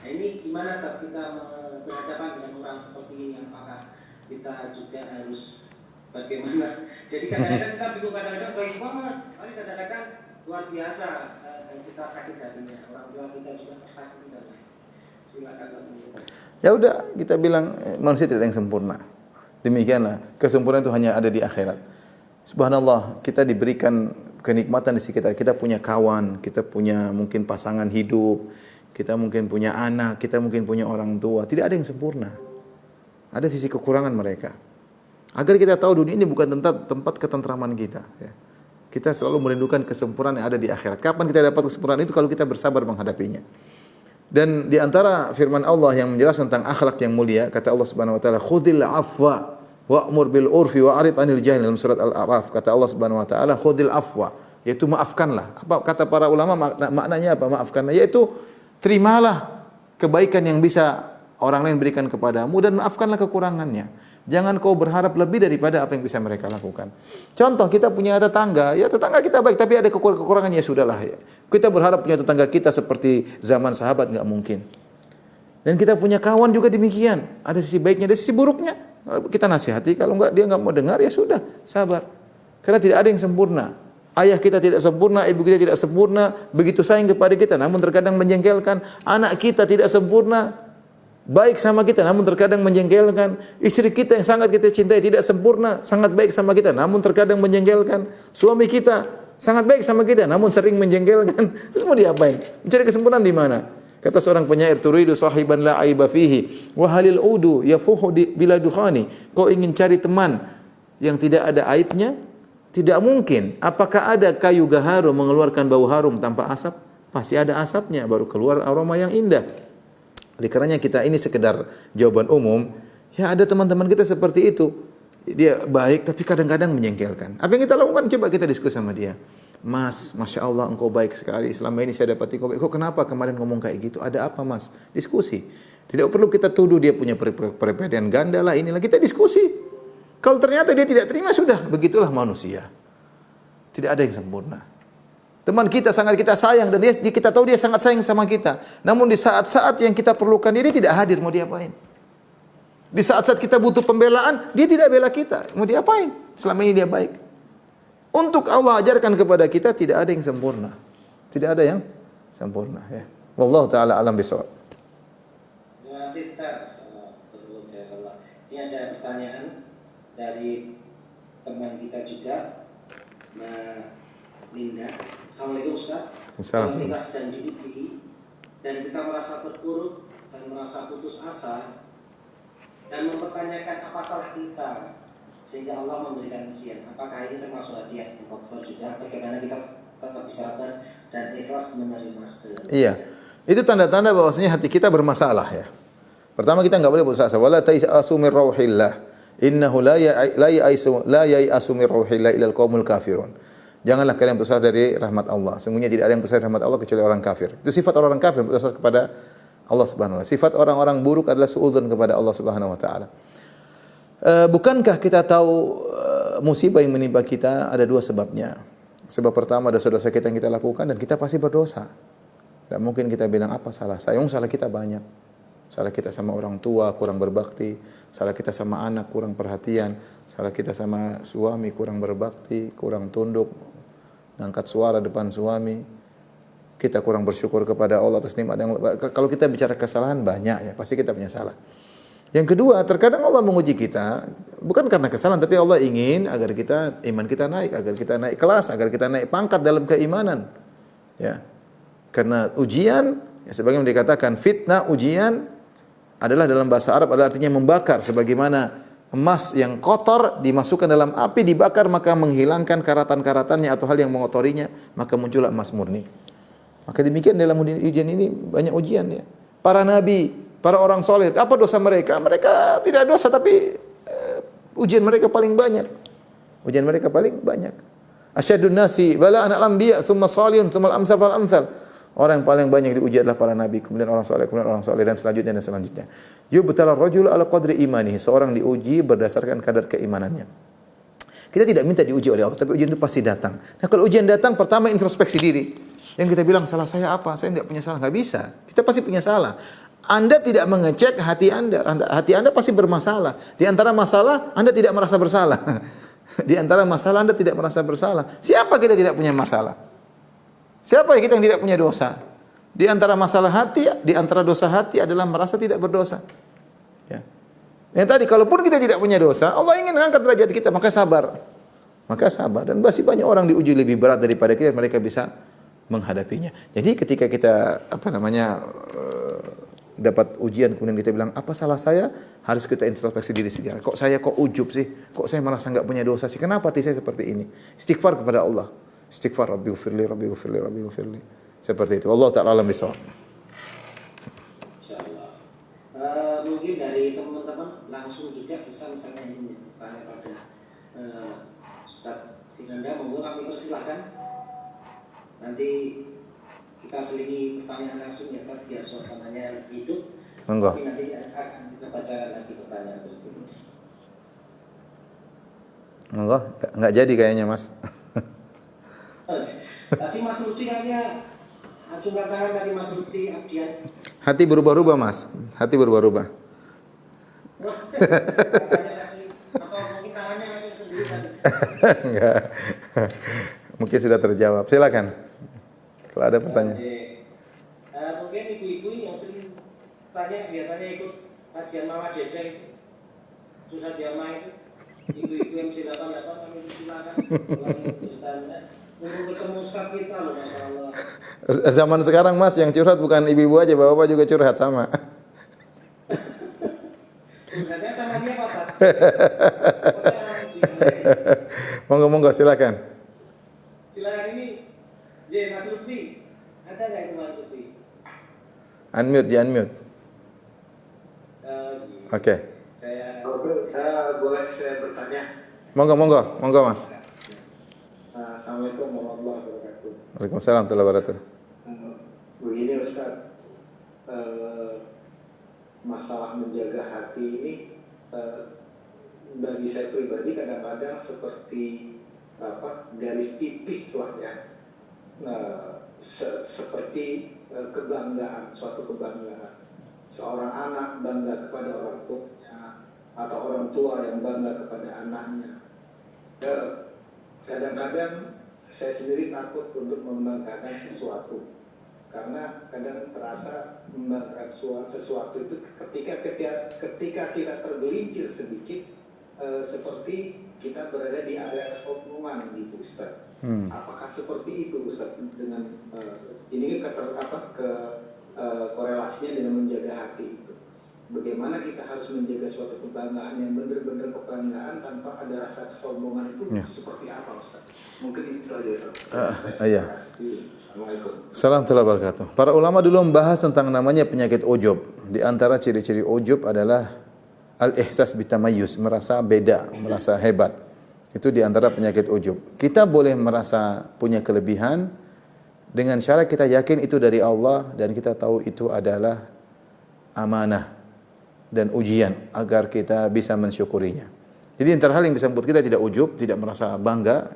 Nah ini gimana tak kita berhadapan dengan orang seperti ini? Apakah kita juga harus bagaimana? Jadi kadang-kadang kita bingung, kadang-kadang baik banget, tapi kadang-kadang luar biasa kita sakit hatinya. Orang tua kita juga tersakiti dan lain. Silakan Pak. Ya udah, kita bilang manusia tidak ada yang sempurna. Demikianlah, kesempurnaan itu hanya ada di akhirat. Subhanallah, kita diberikan kenikmatan di sekitar. Kita punya kawan, kita punya mungkin pasangan hidup, kita mungkin punya anak, kita mungkin punya orang tua. Tidak ada yang sempurna. Ada sisi kekurangan mereka. Agar kita tahu dunia ini bukan tempat ketentraman kita. Ya. Kita selalu merindukan kesempurnaan yang ada di akhirat. Kapan kita dapat kesempurnaan itu? Kalau kita bersabar menghadapinya. Dan di antara firman Allah yang menjelaskan tentang akhlak yang mulia, kata Allah Subhanahu wa taala, "Khudhil afwa wa'mur bil urfi wa'rid 'anil jahil." Dalam surat Al-A'raf kata Allah Subhanahu wa taala, "Khudhil afwa," yaitu maafkanlah. Apa kata para ulama maknanya apa? Maafkanlah yaitu terimalah kebaikan yang bisa orang lain berikan kepadamu dan maafkanlah kekurangannya. Jangan kau berharap lebih daripada apa yang bisa mereka lakukan. Contoh, kita punya tetangga, ya tetangga kita baik, tapi ada kekurangannya, ya sudahlah. Ya. Kita berharap punya tetangga kita seperti zaman sahabat, nggak mungkin. Dan kita punya kawan juga demikian. Ada sisi baiknya, ada sisi buruknya. Kita nasihati, kalau dia nggak mau dengar, ya sudah, sabar. Karena tidak ada yang sempurna. Ayah kita tidak sempurna, ibu kita tidak sempurna, begitu sayang kepada kita, namun terkadang menjengkelkan. Anak kita tidak sempurna, baik sama kita, namun terkadang menjengkelkan. Istri kita yang sangat kita cintai tidak sempurna, sangat baik sama kita, namun terkadang menjengkelkan. Suami kita sangat baik sama kita, namun sering menjengkelkan. Terus mau diapain? Mencari kesempurnaan di mana? Kata seorang penyair, "Turidu sahiban la aiba fihi, wa halil udu yafuhu bila dukhani." Kau ingin cari teman yang tidak ada aibnya? Tidak mungkin. Apakah ada kayu gaharu mengeluarkan bau harum tanpa asap? Pasti ada asapnya, baru keluar aroma yang indah. Oleh karenanya kita ini sekedar jawaban umum. Ya ada teman-teman kita seperti itu. Dia baik tapi kadang-kadang menjengkelkan. Apa yang kita lakukan? Coba kita diskusi sama dia. "Mas, Masya Allah engkau baik sekali. Selama ini saya dapati engkau baik. Kok kenapa kemarin ngomong kayak gitu? Ada apa mas?" Diskusi. Tidak perlu kita tuduh dia punya perbedaan ganda lah, inilah. Kita diskusi. Kalau ternyata dia tidak terima, sudah. Begitulah manusia. Tidak ada yang sempurna. Teman kita sangat kita sayang dan kita tahu dia sangat sayang sama kita. Namun di saat-saat yang kita perlukan dia tidak hadir, mau diapain? Di saat-saat kita butuh pembelaan, dia tidak bela kita. Mau diapain? Selama ini dia baik. Untuk Allah ajarkan kepada kita tidak ada yang sempurna. Tidak ada yang sempurna, ya. Wallahu taala alam bisawab. Terima kasih Ustaz. Ini ada pertanyaan dari teman kita juga, Mbak Linda. Assalamualaikum Ustaz. Kalau kita sedang diuji dan kita merasa terpuruk dan merasa putus asa dan mempertanyakan apa salah kita sehingga Allah memberikan ujian, apakah ini termasuk hadiah yang juga? Bagaimana kita tetap bersabar dan ikhlas menerima setiap? Iya, itu tanda-tanda bahwasanya hati kita bermasalah ya. Pertama kita enggak boleh putus asa. Wala ta'asu min rauhillah. Innahu la ya'asu min rauhillah ilal qaumul kafirun. Janganlah kalian putus asa dari rahmat Allah. Sungguhnya tidak ada yang putus asa dari rahmat Allah kecuali orang kafir. Itu sifat orang kafir, putus asa kepada Allah Subhanahu wa taala. Sifat orang-orang buruk adalah suudzon kepada Allah Subhanahu wa taala. Bukankah kita tahu musibah yang menimpa kita ada dua sebabnya? Sebab pertama dosa-dosa kita yang kita lakukan dan kita pasti berdosa. Tidak mungkin kita bilang apa salah saya. Salah kita banyak. Salah kita sama orang tua kurang berbakti, salah kita sama anak kurang perhatian, salah kita sama suami kurang berbakti, kurang tunduk, ngangkat suara depan suami. Kita kurang bersyukur kepada Allah atas nikmat yang kalau kita bicara kesalahan banyak ya, pasti kita punya salah. Yang kedua, terkadang Allah menguji kita bukan karena kesalahan, tapi Allah ingin agar kita iman kita naik, agar kita naik kelas, agar kita naik pangkat dalam keimanan. Ya. Karena ujian, ya sebagaimana dikatakan fitnah, ujian adalah dalam bahasa Arab adalah artinya membakar, sebagaimana emas yang kotor dimasukkan dalam api, dibakar, maka menghilangkan karatan-karatannya atau hal yang mengotorinya, maka muncullah emas murni. Maka demikian dalam ujian ini banyak ujian ya. Para nabi, para orang soleh, apa dosa mereka? Mereka tidak dosa, tapi ujian mereka paling banyak. Ujian mereka paling banyak. Asyadun nasi bala'an al-anbiya, thumma salihun, thumma al-amsal fal-amsal. Orang yang paling banyak diuji adalah para nabi, kemudian orang soleh, dan selanjutnya. Yubtala ar-rajulu ala qadri imanihi. Seorang diuji berdasarkan kadar keimanannya. Kita tidak minta diuji oleh Allah, tapi ujian itu pasti datang. Nah, kalau ujian datang, pertama introspeksi diri. Yang kita bilang, salah saya apa? Saya tidak punya salah. Nggak bisa. Kita pasti punya salah. Anda tidak mengecek hati Anda. Hati Anda pasti bermasalah. Di antara masalah, Anda tidak merasa bersalah. Di antara masalah, Anda tidak merasa bersalah. Siapa kita tidak punya masalah? Siapa kita yang tidak punya dosa? Di antara masalah hati, di antara dosa hati adalah merasa tidak berdosa. Ya. Yang tadi, kalaupun kita tidak punya dosa, Allah ingin mengangkat derajat kita, maka sabar. Maka sabar. Dan masih banyak orang diuji lebih berat daripada kita, mereka bisa menghadapinya. Jadi ketika kita dapat ujian kemudian kita bilang apa salah saya, harus kita introspeksi diri sendiri. Kok saya ujub sih? Kok saya merasa enggak punya dosa sih? Kenapa hati saya seperti ini? Istighfar kepada Allah. Istighfar, Rabbighfirli, Rabbighfirli, Rabbighfirli. Seperti itu. Allah Ta'ala alam bisawab. Insyaallah. Mungkin dari teman-teman langsung juga bisa misalnya ini tanya pada Ustaz Firanda, monggo kami persilahkan. Nanti kita selingi pertanyaan langsung ya Pak, biar suasananya lebih hidup. Monggo. Tapi nanti akan kita bacakan lagi pertanyaan berikutnya. Monggo, enggak jadi kayaknya, Mas. Tadi Mas Lutfi kayaknya acungkan tangan tadi Mas Lutfi Abdian. Hati berubah-ubah, Mas. Hati berubah-ubah. Atau mungkin tangannya nanti sendiri tadi. Enggak. Mungkin sudah terjawab. Silakan. Kalau ada pertanyaan. Mungkin ibu-ibu yang sering tanya biasanya ikut kajian Mama Deda itu, Curhat Yama itu, ibu-ibu MC88 kami silakan kalau bertanya. Untuk ketemu Ustaz kita loh, Masya Allah. Zaman sekarang Mas yang curhat bukan ibu-ibu aja, bapak juga curhat sama. Curhatnya sama siapa Pak? Monggo silakan. Silakan ini, Mas Lutfi, ada nggak itu Mas Lutfi? Unmute, di unmute. Oke. Boleh saya bertanya? Monggo Mas. Assalamualaikum warahmatullahi wabarakatuh. Waalaikumsalam warahmatullahi wabarakatuh. Begini Ustaz, masalah menjaga hati ini bagi saya pribadi kadang-kadang seperti garis tipis lah ya, seperti kebanggaan, suatu kebanggaan. Seorang anak bangga kepada orang tuanya atau orang tua yang bangga kepada anaknya. Kadang-kadang saya sendiri takut untuk membanggakan sesuatu, karena kadang terasa membanggakan sesuatu itu ketika kita tergelincir sedikit, seperti kita berada di area kesombongan gitu Ustaz. Apakah seperti itu Ustaz dengan ini korelasinya dengan menjaga hati itu? Bagaimana kita harus menjaga suatu kebanggaan yang benar-benar kebanggaan tanpa ada rasa kesombongan itu seperti apa Ustaz? Mungkin itu aja Ustaz. Iya. Assalamualaikum. Assalamualaikum warahmatullahi wabarakatuh. Para ulama dulu membahas tentang namanya penyakit ujub. Di antara ciri-ciri ujub adalah al-ihsas bitamayyuz, merasa beda, merasa hebat. Itu di antara penyakit ujub. Kita boleh merasa punya kelebihan dengan syarat kita yakin itu dari Allah dan kita tahu itu adalah amanah dan ujian agar kita bisa mensyukurinya. Jadi antara hal yang bisa membuat kita tidak ujub, tidak merasa bangga,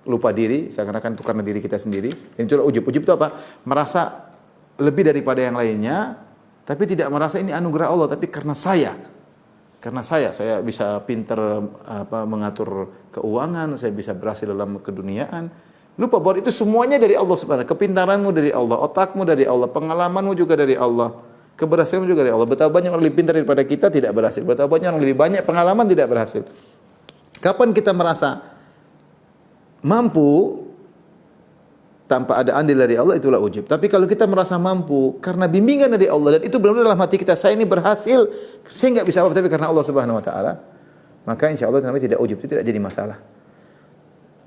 lupa diri, seakan-akan itu karena diri kita sendiri. Dan itulah ujub. Ujub itu apa? Merasa lebih daripada yang lainnya, tapi tidak merasa ini anugerah Allah, tapi karena saya bisa pintar mengatur keuangan, saya bisa berhasil dalam keduniaan. Lupa bahwa itu semuanya dari Allah Subhanahu. Kepintaranmu dari Allah, otakmu dari Allah, pengalamanmu juga dari Allah. Keberhasilan juga dari Allah. Betapa banyak orang lebih pintar daripada kita tidak berhasil. Betapa banyak orang lebih banyak pengalaman tidak berhasil. Kapan kita merasa mampu tanpa ada andil dari Allah, itulah ujub. Tapi kalau kita merasa mampu karena bimbingan dari Allah dan itu benar-benar dalam hati kita, saya ini berhasil, saya enggak bisa apa tapi karena Allah Subhanahu wa taala, maka insya Allah namanya tidak ujub, itu tidak jadi masalah.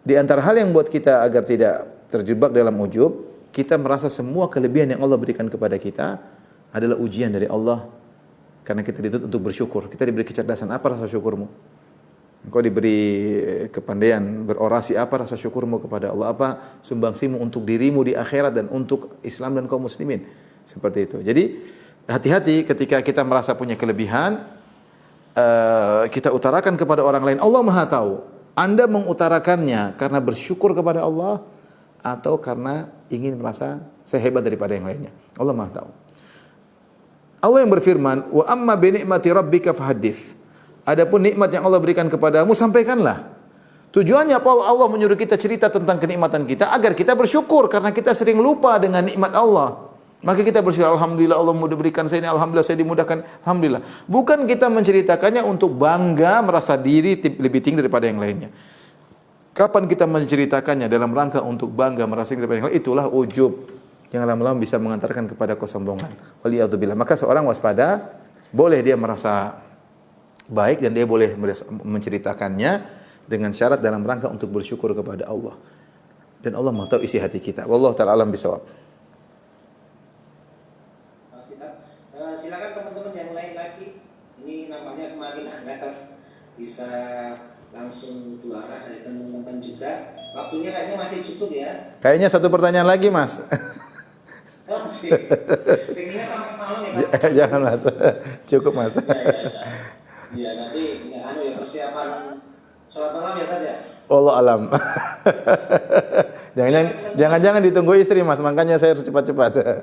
Di antara hal yang buat kita agar tidak terjebak dalam ujub, kita merasa semua kelebihan yang Allah berikan kepada kita adalah ujian dari Allah. Karena kita dituntut untuk bersyukur. Kita diberi kecerdasan, apa rasa syukurmu? Engkau diberi kepandaian berorasi, apa rasa syukurmu kepada Allah? Apa sumbangsimu untuk dirimu di akhirat dan untuk Islam dan kaum muslimin? Seperti itu. Jadi hati-hati ketika kita merasa punya kelebihan, kita utarakan kepada orang lain. Allah Maha tahu. Anda mengutarakannya karena bersyukur kepada Allah atau karena ingin merasa saya hebat daripada yang lainnya. Allah Maha tahu. Allah yang berfirman, "Wa amma bi ni'mati rabbika fahaddits." Adapun nikmat yang Allah berikan kepadamu, sampaikanlah. Tujuannya apa? Allah menyuruh kita cerita tentang kenikmatan kita agar kita bersyukur karena kita sering lupa dengan nikmat Allah. Maka kita bersyukur, alhamdulillah Allah mudah berikan saya ini, alhamdulillah saya dimudahkan, alhamdulillah. Bukan kita menceritakannya untuk bangga, merasa diri lebih tinggi daripada yang lainnya. Kapan kita menceritakannya dalam rangka untuk bangga, merasa tinggi daripada yang lain, itulah ujub yang lama-lama bisa mengantarkan kepada kesombongan. Waliyadzubillah. Maka seorang waspada, boleh dia merasa baik dan dia boleh menceritakannya dengan syarat dalam rangka untuk bersyukur kepada Allah. Dan Allah Maha tahu isi hati kita. Wallahu ta'ala alam bisawab. Silakan teman-teman yang lain lagi. Ini nampaknya semakin hangat, bisa langsung dua arah dari teman-teman juga. Waktunya kayaknya masih cukup ya. Kayaknya satu pertanyaan lagi, Mas. Oh, sih. Pengennya sampai malam ya, Pak? Jangan, Mas. Cukup, Mas. Iya, nanti ya persiapan sholat malam ya, Tad ya. Allah alam. Jangan-jangan ditunggu istri, Mas. Makanya saya harus cepat-cepat. Ya.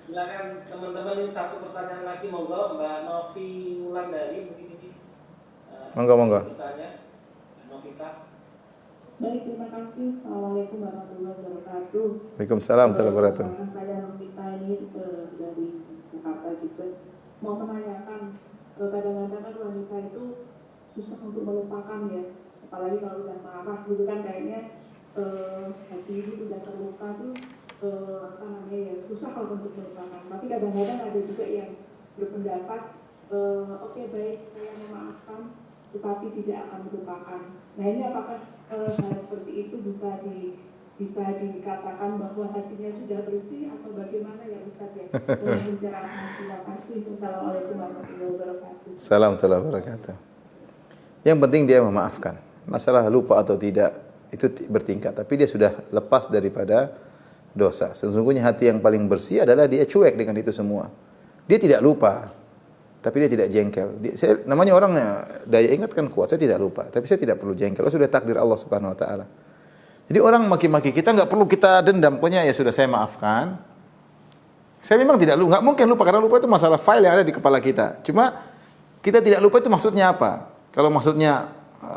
Silakan teman-teman, ini satu pertanyaan lagi, monggo Mbak Novi Wulandari mungkin ini. Monggo. Bertanya, Novita. Baik, terima kasih. Assalamualaikum warahmatullahi wabarakatuh. Waalaikumsalam warahmatullahi wabarakatuh. Saya Novita ini dari Jakarta juga. Mau menanyakan, kadang-kadang kan wanita itu susah untuk melupakan ya. Apalagi kalau udah marah gitu kan, kayaknya hati itu udah terluka tuh susah kalau untuk melupakan. Tapi kadang-kadang ada juga yang berpendapat, oke, baik, saya memaafkan, tetapi tidak akan melupakan. Nah, ini apakah hal seperti itu bisa dikatakan bahwa hatinya sudah bersih atau bagaimana ya Ustaz ya? Dalam pencerahan. Terima kasih. Wassalamualaikum warahmatullahi wabarakatuh. Salam warahmatullahi wabarakatuh. Yang penting dia memaafkan. Masalah lupa atau tidak itu bertingkat, tapi dia sudah lepas daripada dosa. Sesungguhnya hati yang paling bersih adalah dia cuek dengan itu semua. Dia tidak lupa, tapi dia tidak jengkel. Namanya orang daya ingat kan kuat. Saya tidak lupa, tapi saya tidak perlu jengkel. Sudah takdir Allah Subhanahu Wa Taala. Jadi orang maki-maki kita nggak perlu kita dendam. Pokoknya ya sudah, saya maafkan. Saya memang tidak lupa, nggak mungkin lupa karena lupa itu masalah file yang ada di kepala kita. Cuma kita tidak lupa itu maksudnya apa? Kalau maksudnya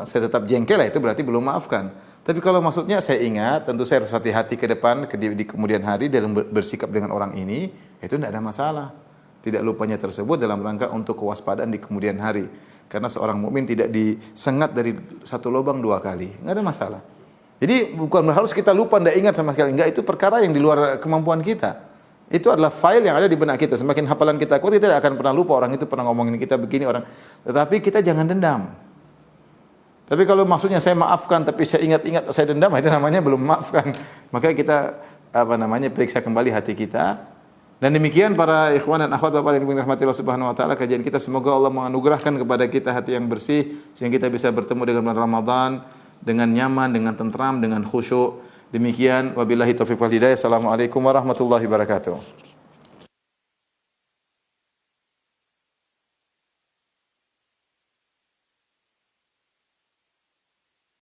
saya tetap jengkel, itu berarti belum maafkan. Tapi kalau maksudnya saya ingat, tentu saya harus hati-hati ke depan, di kemudian hari dalam bersikap dengan orang ini, itu tidak ada masalah. Tidak lupanya tersebut dalam rangka untuk kewaspadaan di kemudian hari. Karena seorang mukmin tidak disengat dari satu lubang dua kali. Enggak ada masalah. Jadi bukan harus kita lupa, tidak ingat sama sekali. Enggak, itu perkara yang di luar kemampuan kita. Itu adalah file yang ada di benak kita. Semakin hafalan kita kuat, kita tidak akan pernah lupa orang itu pernah ngomongin kita begini orang. Tetapi kita jangan dendam. Tapi kalau maksudnya saya maafkan, tapi saya ingat-ingat saya dendam, itu namanya belum maafkan. Maka kita periksa kembali hati kita. Dan demikian para ikhwan dan akhwat Bapak yang dirahmati Allah Subhanahu Wa Taala, kajian kita semoga Allah menganugerahkan kepada kita hati yang bersih sehingga kita bisa bertemu dengan bulan Ramadan dengan nyaman, dengan tentram, dengan khusyuk. Demikian wabillahi taufiq wal hidayah. Assalamualaikum warahmatullahi wabarakatuh.